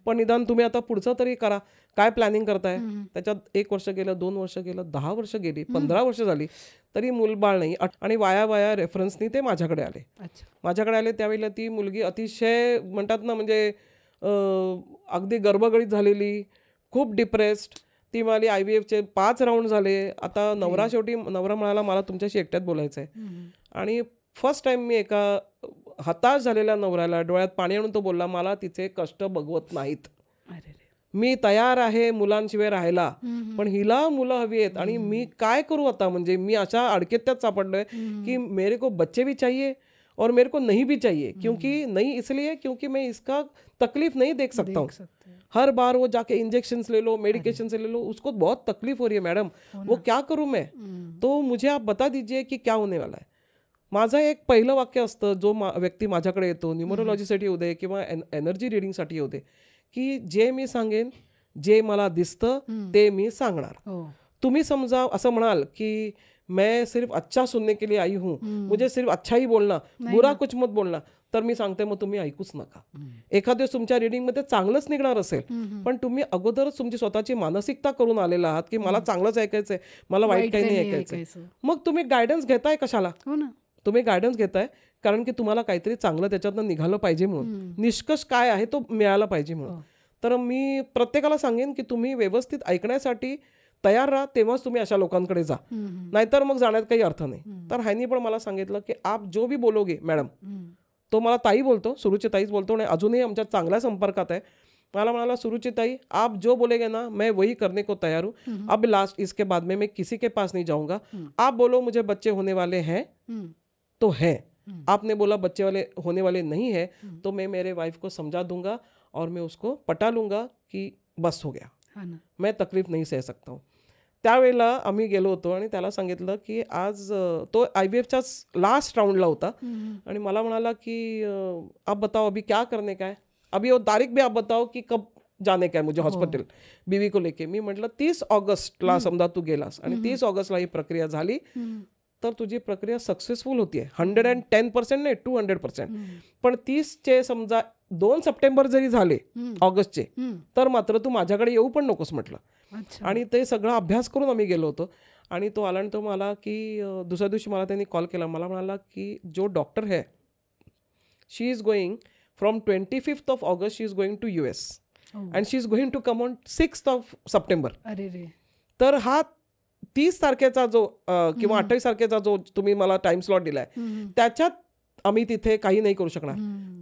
पण निदान तुम्ही आता पुढचं तरी करा, काय प्लॅनिंग करताय. त्याच्यात 1 वर्ष गेलं, 2 वर्ष गेलं, 10 वर्ष गेली, 15 वर्ष झाली, तरी मूलबाळ नाही. आणि वाया रेफरन्सनी ते माझ्याकडे आले. त्यावेळेला ती मुलगी अतिशय म्हणतात ना, म्हणजे अगदी गर्भगळीत झालेली, खूप डिप्रेस्ड. ती मला IVFचे 5 राऊंड झाले. आता नवरा म्हणाला मला तुमच्याशी एकट्यात बोलायचं आहे. आणि फर्स्ट टाइम मी एका हताश झालेल्या नवऱ्याला डोळ्यात पाणी आणून तो बोलला, मला तिचे कष्ट बघवत नाहीत, मी तयार आहे मुलांशिवाय राहायला, पण हिला मुलं हवी आहेत, आणि मी काय करू आता. म्हणजे मी अशा अडकेत्यात सापडलोय की मेरे को बच्चे भी चाहिए और मेरे को नहीं भी चाहिए, क्योंकि नहीं इसलिए क्योंकि मैं इसका तकलीफ नहीं देख सकता हूँ. हर बार वो जाके इंजेक्शंस ले लो, मेडिकेशन से ले लो, उसको बहुत तकलीफ हो रही है मैडम, वो क्या करूँ मैं. तो मुझे आप बता दीजिए की क्या होने वाला है. माझं एक पहिलं वाक्य असतं, जो व्यक्ती माझ्याकडे येतो न्यूमरोलॉजीसाठी येऊ दे किंवा एनर्जी रिडिंगसाठी येऊ दे, की जे मी सांगेन, जे मला दिसतं ते मी सांगणार. तुम्ही समजा असं म्हणाल की मैं सिर्फ अच्छा सुनने के लिए आई हूँ, मुझे सिर्फ अच्छा ही बोलना, बुरा कुछ मत बोलना, तर मी सांगते मग तुम्ही ऐकूच नका. एखाद दिवस तुमच्या रिडिंगमध्ये चांगलंच निघणार असेल, पण तुम्ही अगोदरच तुमची स्वतःची मानसिकता करून आलेला आहात की मला चांगलंच ऐकायचंय, मला वाईट काही नाही ऐकायचंय. मग तुम्ही गायडन्स घेताय कशाला. तुम्ही गायडन्स घेताय कारण की तुम्हाला काहीतरी चांगलं त्याच्यातनं निघालं पाहिजे म्हणून, निष्कर्ष काय आहे तो मिळाला पाहिजे म्हणून. तर मी प्रत्येकाला सांगेन की तुम्ही व्यवस्थित ऐकण्यासाठी तयार राहा, तेव्हाच तुम्ही अशा लोकांकडे जा, नाहीतर मग जाण्यात काही अर्थ नाही. तर ह्यांनी पण मला सांगितलं की आप जो भी बोलोगे मॅडम, तो मला ताई बोलतो, सुरुची ताईच बोलतो, आणि अजूनही आमच्या चांगल्या संपर्कात आहे. मला म्हणाला सुरुची ताई आप जो बोलेगे ना मैं वही करने को तैयार हूँ, अब लास्ट इसके बाद में मैं किसी के पास नहीं जाऊंगा. आप बोलो मुझे बच्चे होने वाले हैं तो है, आपने बोला बच्चे वाले होने वाले नहीं है तो मैं मेरे वाइफ को समझा दूंगा और मैं उसको पटा लूंगा की बस हो गया, मैं तकलीफ नहीं सह सकता हूँ. त्यावेळेला आम्ही गेलो होतो आणि त्याला सांगितलं की आज तो IVFच्याच लास्ट राऊंडला होता, आणि मला म्हणाला की आप बताओ अभी क्या करने का है, अभी वो तारीख भी आप बताओ कि कब जाने का है मुझे हॉस्पिटल बीवी को लेके. मी म्हटलं 30 ऑगस्टला समजा तू गेलास आणि 30 ऑगस्टला ही प्रक्रिया झाली तर तुझी प्रक्रिया सक्सेसफुल होतीये 110% नाही 200%. पण 30चे समजा 2 सप्टेंबर जरी झाले ऑगस्टचे, तर मात्र तू माझ्याकडे येऊ पण नकोस म्हटलं. आणि ते सगळं अभ्यास करून आम्ही गेलो होतो. आणि तो आला आणि तो मला की दुसऱ्या दिवशी मला त्यांनी कॉल केला, मला म्हणाला की जो डॉक्टर है she is going from 25th of August, she is going to US and she is going to come on 6th of September. तर हा 30 तारखेचा जो किंवा 28 तारखेचा जो तुम्ही मला टाइम स्लॉट दिलाय त्याच्यात आम्ही तिथे काही नाही करू शकणार.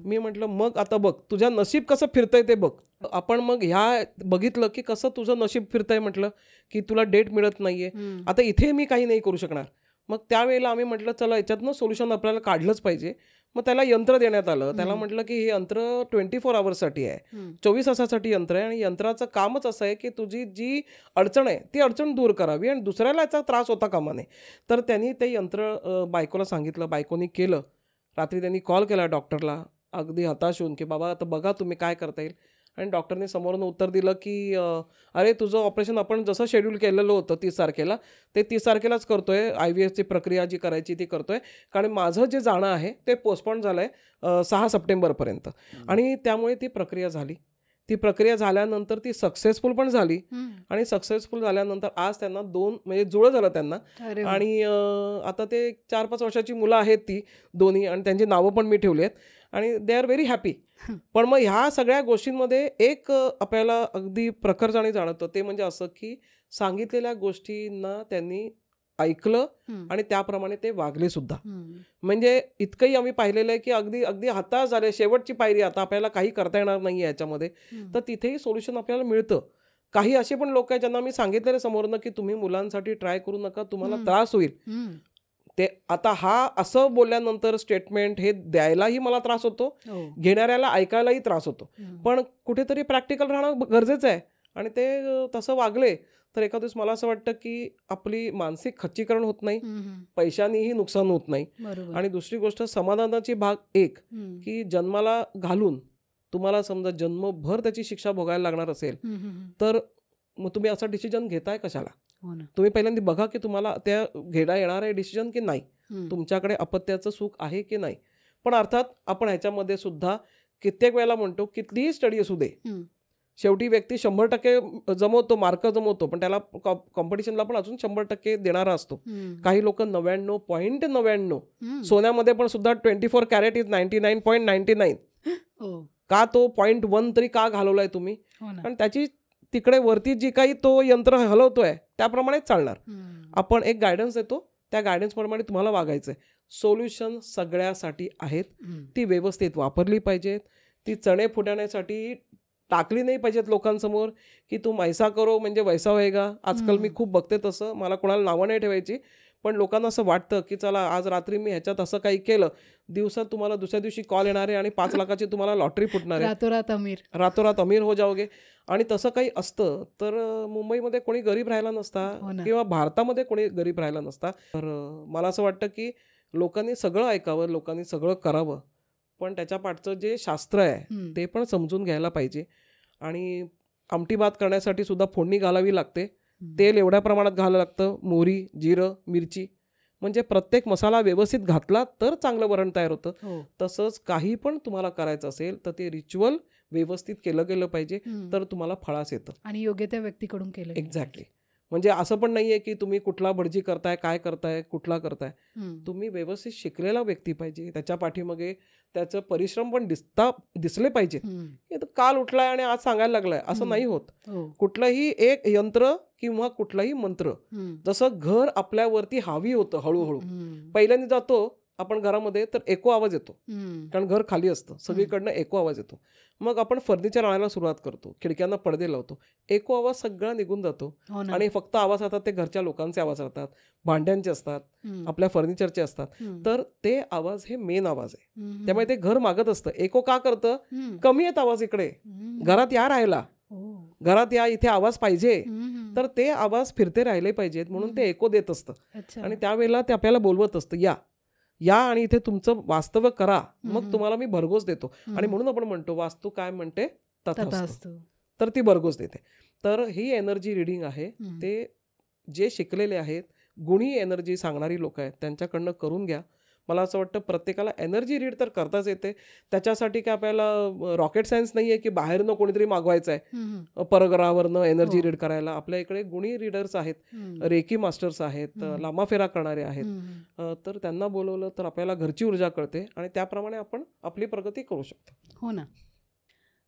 मी म्हटलं मग आता बघ तुझं नशीब कसं फिरतंय ते बघ. आपण मग ह्या बघितलं की कसं तुझं नशीब फिरतंय, म्हटलं की तुला डेट मिळत नाहीये, आता इथे मी काही नाही करू शकणार. मग त्यावेळेला आम्ही म्हटलं चला याच्यातनं सोल्युशन आपल्याला काढलंच पाहिजे. मग त्याला यंत्र देण्यात आलं. त्याला म्हटलं की हे यंत्र 24 आवर्ससाठी आहे, 24 तासासाठी यंत्र आहे आणि यंत्राचं कामच असं आहे की तुझी जी अडचण आहे ती अडचण दूर करावी आणि दुसऱ्याला याचा त्रास होता कामा नये. तर त्यांनी ते यंत्र बायकोला सांगितलं, बायकोनी केलं. रात्री त्यांनी कॉल केला डॉक्टरला अगदी हताश होऊन की बाबा आता बघा तुम्ही काय करता येईल. आणि डॉक्टरने समोरून उत्तर दिलं की अरे तुझं ऑपरेशन आपण जसं शेड्यूल केलेलं होतं 30 तारखेला ते 30 तारखेलाच करतोय. IVFची प्रक्रिया जी करायची ती करतोय, कारण माझं जे जाणं आहे ते पोस्टपोन झालं आहे 6 सप्टेंबरपर्यंत. आणि त्यामुळे ती प्रक्रिया झाली. ती प्रक्रिया झाल्यानंतर ती सक्सेसफुल पण झाली. आणि सक्सेसफुल झाल्यानंतर आज त्यांना 2 म्हणजे जुळं झालं त्यांना. आणि आता ते 4-5 वर्षाची मुलं आहेत ती दोन्ही आणि त्यांची नावं पण मी ठेवली आहेत आणि दे आर व्हेरी हॅपी. पण मग ह्या सगळ्या गोष्टींमध्ये एक आपल्याला अगदी प्रखरपणे जाणवतं ते म्हणजे असं की सांगितलेल्या गोष्टींना त्यांनी ऐकलं आणि त्याप्रमाणे ते वागले सुद्धा. म्हणजे इतकंही आम्ही पाहिलेलं आहे की अगदी अगदी हताश झाले, शेवटची पायरी आता आपल्याला काही करता येणार नाही याच्यामध्ये, तर तिथेही सोल्युशन आपल्याला मिळतं. काही असे पण लोक आहेत ज्यांना मी सांगितलेलं समोरनं की तुम्ही मुलांसाठी ट्राय करू नका, तुम्हाला त्रास होईल. ते आता हा असं बोलल्यानंतर स्टेटमेंट हे द्यायलाही मला त्रास होतो, घेणाऱ्याला ऐकायलाही त्रास होतो. पण कुठेतरी प्रॅक्टिकल राहणं गरजेचं आहे आणि ते तसं वागले तर एका दिवस मला असं वाटतं की आपली मानसिक खच्चीकरण होत नाही, पैशानीही नुकसान होत नाही. आणि दुसरी गोष्ट समाधानाची भाग एक की जन्माला घालून तुम्हाला समजा जन्मभर त्याची शिक्षा भोगायला लागणार असेल तर मग तुम्ही असा डिसिजन घेताय कशाला. तुम्ही पहिल्यांदा बघा की तुम्हाला त्या घेता येणार आहे डिसिजन की नाही, तुमच्याकडे अपत्याचं सुख आहे की नाही. पण अर्थात आपण ह्याच्यामध्ये सुद्धा कित्येक वेळेला म्हणतो कितीही स्टडी असू दे, शेवटी व्यक्ती 100% जमवतो, मार्क जमवतो, पण त्याला कॉम्पिटिशनला पण अजून 100% देणारा असतो. काही लोक 99.99 सोन्यामध्ये पण सुद्धा 24 कॅरेट इज 99.99. का तो 0.1 तरी का घालवलाय तुम्ही, कारण त्याची तिकडे वरती जी काही तो यंत्र हलवतोय त्याप्रमाणेच चालणार. आपण एक गायडन्स देतो, त्या गायडन्सप्रमाणे तुम्हाला वागायचं आहे. सोल्युशन सगळ्यासाठी आहेत, ती व्यवस्थित वापरली पाहिजेत. ती चणे फुटाण्यासाठी टाकली नाही पाहिजेत लोकांसमोर की तू मैसा करो म्हणजे वैसा होएगा. आजकाल मी खूप बघते तसं, मला कोणाला नावं नाही ठेवायची, पण लोकांना असं वाटतं की चला आज रात्री मी ह्याच्यात असं काही केलं, दिवसात तुम्हाला दुसऱ्या दिवशी कॉल येणार आहे आणि 5 लाखाची तुम्हाला लॉटरी फुटणार आहे, रातोरात अमीर हो जाओगे. आणि तसं काही असतं तर मुंबईमध्ये कोणी गरीब राहिला नसता किंवा भारतामध्ये कोणी गरीब राहिला नसता. तर मला असं वाटतं की लोकांनी सगळं ऐकावं, लोकांनी सगळं करावं, पण त्याच्या पाठचं जे शास्त्र आहे ते पण समजून घ्यायला पाहिजे. आणि आमटी भात करण्यासाठी सुद्धा फोडणी घालावी लागते, तेल एवढ्या प्रमाणात घालावं लागतं, मोहरी, जिरं, मिरची, म्हणजे प्रत्येक मसाला व्यवस्थित घातला तर चांगलं वरण तयार होतं. तसंच काही पण तुम्हाला करायचं असेल तर ते रिच्युअल व्यवस्थित केलं गेलं पाहिजे, तर तुम्हाला फळास येतं आणि योग्य त्या व्यक्तीकडून केलं. एक्झॅक्टली. म्हणजे असं पण नाहीये की तुम्ही कुठला भटजी करताय, काय करताय, कुठला करताय, तुम्ही व्यवस्थित शिकलेला व्यक्ती पाहिजे, त्याच्या पाठीमागे त्याचं परिश्रम पण दिसले पाहिजे. काल उठलाय आणि आज सांगायला लागलाय असं नाही होत. कुठलंही एक यंत्र किंवा कुठलाही मंत्र, जसं घर आपल्यावरती हावी होतं हळूहळू, पहिल्यांदा जातो आपण घरामध्ये तर एको आवाज येतो, कारण घर खाली असतं, सगळीकडनं एको आवाज येतो. मग आपण फर्निचर आणायला सुरुवात करतो, खिडक्यांना पडदे लावतो, एको आवाज सगळा निघून जातो आणि फक्त आवाज राहतात ते घरच्या लोकांचे आवाज राहतात, भांड्यांचे असतात, आपल्या फर्निचरचे असतात. तर ते आवाज हे मेन आवाज आहे, त्यामुळे ते घर मागत असतं. एको का करतं, कमी आहेत आवाज इकडे, घरात या राहायला, घरात या, इथे आवाज पाहिजे, तर ते आवाज फिरते राहिले पाहिजेत म्हणून ते एको देत असतं. आणि त्यावेळेला ते आपल्याला बोलवत असतं, या आणि इथे तुमचं वास्तव्य करा, मग तुम्हाला मी भरघोस देतो. आणि म्हणून आपण म्हणतो वास्तू काय म्हणते तथास्तु, तर ती भरघोस देते. तर ही एनर्जी रिडिंग आहे, ते जे शिकलेले आहेत, गुणी एनर्जी सांगणारी लोक आहेत त्यांच्याकडनं करून घ्या. मला असं वाटतं प्रत्येकाला एनर्जी रीड तर करताच येते. त्याच्यासाठी काय आपल्याला रॉकेट सायन्स नाही आहे की बाहेरनं कोणीतरी मागवायचं आहे परग्रहावरनं एनर्जी रीड करायला. आपल्या इकडे गुणी रीडर्स आहेत, रेकी मास्टर्स आहेत, लामाफेरा करणारे आहेत, तर त्यांना बोलवलं तर आपल्याला घरची ऊर्जा कळते आणि त्याप्रमाणे आपण आपली प्रगती करू शकतो. हो ना.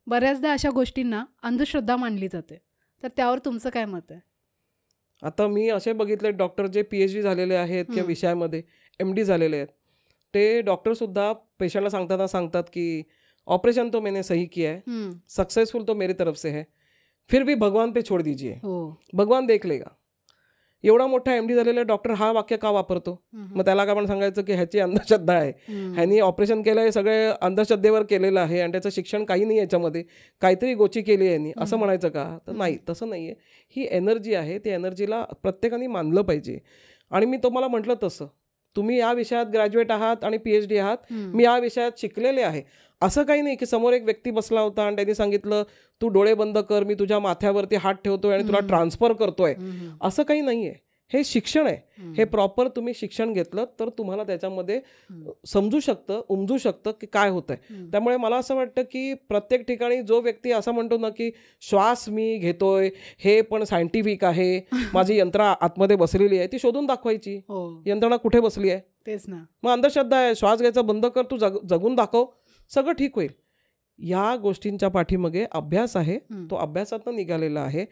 बऱ्याचदा अशा गोष्टींना अंधश्रद्धा मानली जाते, तर त्यावर तुमचं काय मत आहे? आता मी असे बघितले डॉक्टर जे PhD झालेले आहेत किंवा विषयामध्ये MD झालेले आहेत, ते डॉक्टरसुद्धा पेशंटला सांगतात की ऑपरेशन तो मैंने सही किया है, सक्सेसफुल तो मेरी तरफ से है, फिर भी भगवान पे छोड़ दीजिए, भगवान देख लेगा. एवढा मोठा MD झालेला डॉक्टर हा वाक्य का वापरतो? मग त्याला का आपण सांगायचं की ह्याची अंधश्रद्धा आहे, ह्यांनी ऑपरेशन केलं आहे सगळे अंधश्रद्धेवर केलेलं आहे आणि त्याचं शिक्षण काही नाही याच्यामध्ये, काहीतरी गोची केली आहे असं म्हणायचं का? तर नाही, तसं नाही आहे. ही एनर्जी आहे, ती एनर्जीला प्रत्येकाने मानलं पाहिजे. आणि मी तुम्हाला म्हटलं तसं, तुम्ही या विषयात ग्रॅज्युएट आहात आणि PhD आहात, मी या विषयात शिकलेले आहे, असं काही नाही की समोर एक व्यक्ती बसला होता आणि त्यांनी सांगितलं तू डोळे बंद कर, मी तुझ्या माथ्यावरती हात ठेवतोय आणि तुला ट्रान्सफर करतोय, असं काही नाही आहे. हे शिक्षण आहे. हे प्रॉपर तुम्ही शिक्षण घेतलं तर तुम्हाला त्याच्यामध्ये समजू शकतं, उमजू शकतं की काय होतंय. त्यामुळे मला असं वाटतं की प्रत्येक ठिकाणी जो व्यक्ती असं म्हणतो ना की श्वास मी घेतोय हे पण सायंटिफिक आहे, माझी यंत्रणा आतमध्ये बसलेली आहे, ती शोधून दाखवायची यंत्रणा कुठे बसली आहे. तेच ना. मग अंधश्रद्धा आहे, श्वास घ्यायचा बंद कर, तू जगून दाखव, सगळं ठीक होईल. या गोष्टींच्या पाठीमागे अभ्यास आहे, तो अभ्यासातनं निघालेला आहे.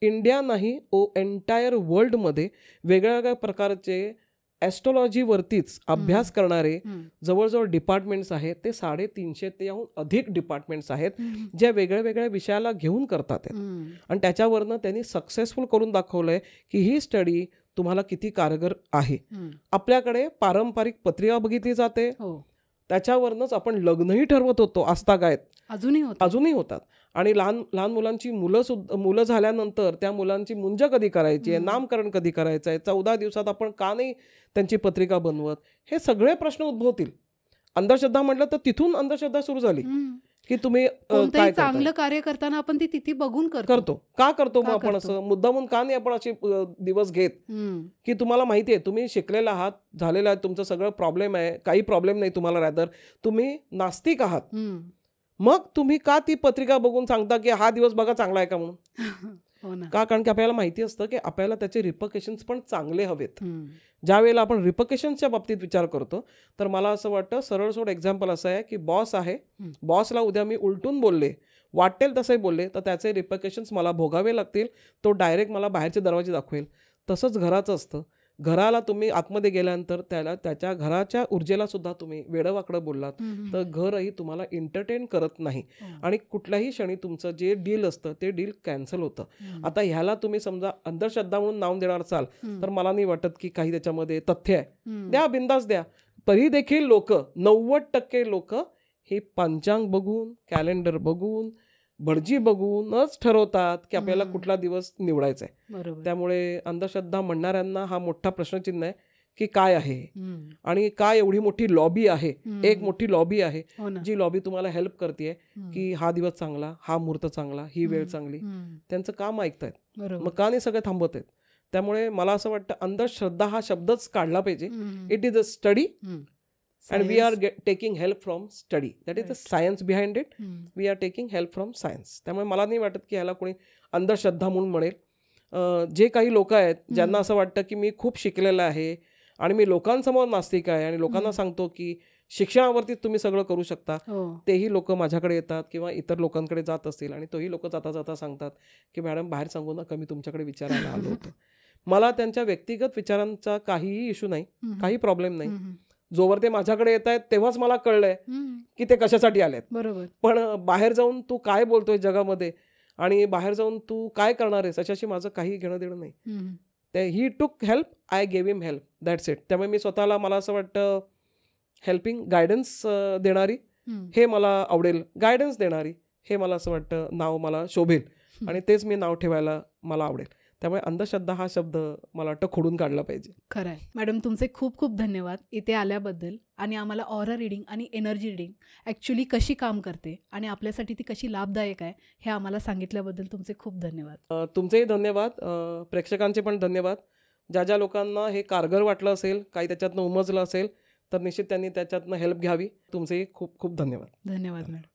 इंडिया नाही, एंटायर वर्ल्डमध्ये वेगळ्या प्रकारचे ॲस्ट्रॉलॉजीवरतीच अभ्यास करणारे जवळजवळ डिपार्टमेंट्स आहेत. ते 350 ते याहून अधिक डिपार्टमेंट्स आहेत ज्या वेगळ्या वेगळ्या विषयाला घेऊन करतात आणि त्याच्यावरनं त्यांनी सक्सेसफुल करून दाखवलंय की ही स्टडी तुम्हाला किती कारगर आहे. आपल्याकडे पारंपरिक पत्रिका बघितली जाते, त्याच्यावरनंच आपण लग्नही ठरवत होतो आजतागायत, अजूनही होतात. आणि लहान लहान मुलांची मुलं झाल्यानंतर त्या मुलांची मुंज कधी करायची आहे, नामकरण कधी करायचं आहे, 14 दिवसात आपण का नाही त्यांची पत्रिका बनवत, हे सगळे प्रश्न उद्भवतील. अंधश्रद्धा म्हटलं तर तिथून अंधश्रद्धा सुरू झाली की तुम्ही काय चांगलं कार्य करताना आपण ती तिथे बघून करतो. का करतो मग आपण असं मुद्दामून का नाही आपण असे दिवस घेत की तुम्हाला माहिती आहे तुम्ही शिकलेला आहात, झालेला आहे, तुमचं सगळं प्रॉब्लेम आहे, काही प्रॉब्लेम नाही तुम्हाला, रॅदर तुम्ही नास्तिक आहात, मग तुम्ही का ती पत्रिका बघून सांगता की हा दिवस बघा चांगला आहे का म्हणून? का? कारण की आपल्याला माहिती असतं की आपल्याला त्याचे रिपरकेशन्स पण चांगले हवेत. ज्या वेळेला आपण रिपरकेशन्सच्या बाबतीत विचार करतो तर मला असं वाटतं, सरळ सोड एक्झाम्पल असं आहे की बॉस आहे, बॉसला उद्या मी उलटून बोलले, वाटेल तसे बोलले तर त्याचे रिपरकेशन्स मला भोगावे लागतील. तो डायरेक्ट मला बाहेरचे दरवाजे दाखवेल. तसंच घराचं असतं. घराला तुम्ही आतमध्ये गेल्यानंतर त्याच्या घराच्या ऊर्जेला सुद्धा तुम्ही वेडंवाकडं बोललात तर घरही तुम्हाला एंटरटेन करत नाही आणि कुठल्याही क्षणी तुमचं जे डील असतं ते डील कॅन्सल होतं. आता ह्याला तुम्ही समजा अंधश्रद्धा म्हणून नाव देणार असाल तर मला नाही वाटत की काही त्याच्यामध्ये तथ्य आहे. द्या, बिंदास द्या. तरी देखील लोक 90% लोक हे पंचांग बघून, कॅलेंडर बघून, भटजी बघूनच ठरवतात की आपल्याला कुठला दिवस निवडायचा आहे. त्यामुळे अंधश्रद्धा म्हणणाऱ्यांना हा मोठा प्रश्नचिन्ह आहे की काय आहे आणि काय एवढी मोठी लॉबी आहे, एक मोठी लॉबी आहे जी लॉबी तुम्हाला हेल्प करते की हा दिवस चांगला, हा मुहूर्त चांगला, ही वेळ चांगली. त्यांचं काम ऐकतायत, मग का नाही सगळे थांबवत आहेत. त्यामुळे मला असं वाटतं अंधश्रद्धा हा शब्दच काढला पाहिजे. It is a study and we are taking help from study. That is the science behind it. We are taking help from science. त्यामुळे मला नाही वाटत की ह्याला कोणी अंधश्रद्धा म्हणून म्हणेल. जे काही लोक आहेत ज्यांना असं वाटतं की मी खूप शिकलेलं आहे आणि मी लोकांसमोर नास्तिक आहे आणि लोकांना सांगतो की शिक्षणावरतीच तुम्ही सगळं करू शकता, तेही लोक माझ्याकडे येतात किंवा इतर लोकांकडे जात असतील आणि तोही लोक जाता जाता सांगतात की मॅडम बाहेर सांगू नका, मी तुमच्याकडे विचारायला आलो होतो. मला त्यांच्या व्यक्तिगत विचारांचा काहीही इश्यू नाही, काही प्रॉब्लेम नाही. जोवर ते माझ्याकडे येत आहेत तेव्हाच मला कळलंय की ते कशासाठी आलेत. बरोबर. पण बाहेर जाऊन तू काय बोलतोय जगामध्ये आणि बाहेर जाऊन तू काय करणार आहेस याच्याशी माझं काही घेणं देणं नाही. ते ही टूक help, I gave him help, that's it. त्यामुळे मी स्वतःला, मला असं वाटतं हेल्पिंग, गायडन्स देणारी हे मला आवडेल, गायडन्स देणारी हे मला असं वाटतं नाव मला शोभेल आणि तेच मी नाव ठेवायला मला आवडेल. त्यामुळे अंधश्रद्धा हा शब्द मला वाटतं खोडून काढला पाहिजे. खरं आहे. मॅडम तुमचे खूप खूप धन्यवाद इथे आल्याबद्दल आणि आम्हाला ऑरा रिडिंग आणि एनर्जी रिडिंग ॲक्च्युली कशी काम करते आणि आपल्यासाठी ती कशी लाभदायक आहे हे आम्हाला सांगितल्याबद्दल तुमचे खूप धन्यवाद. तुमचेही धन्यवाद, प्रेक्षकांचे पण धन्यवाद. ज्या ज्या लोकांना हे कारगर वाटलं असेल, काही त्याच्यातनं उमजलं असेल तर निश्चित त्यांनी त्याच्यातनं हेल्प घ्यावी. तुमचेही खूप खूप धन्यवाद. धन्यवाद मॅडम.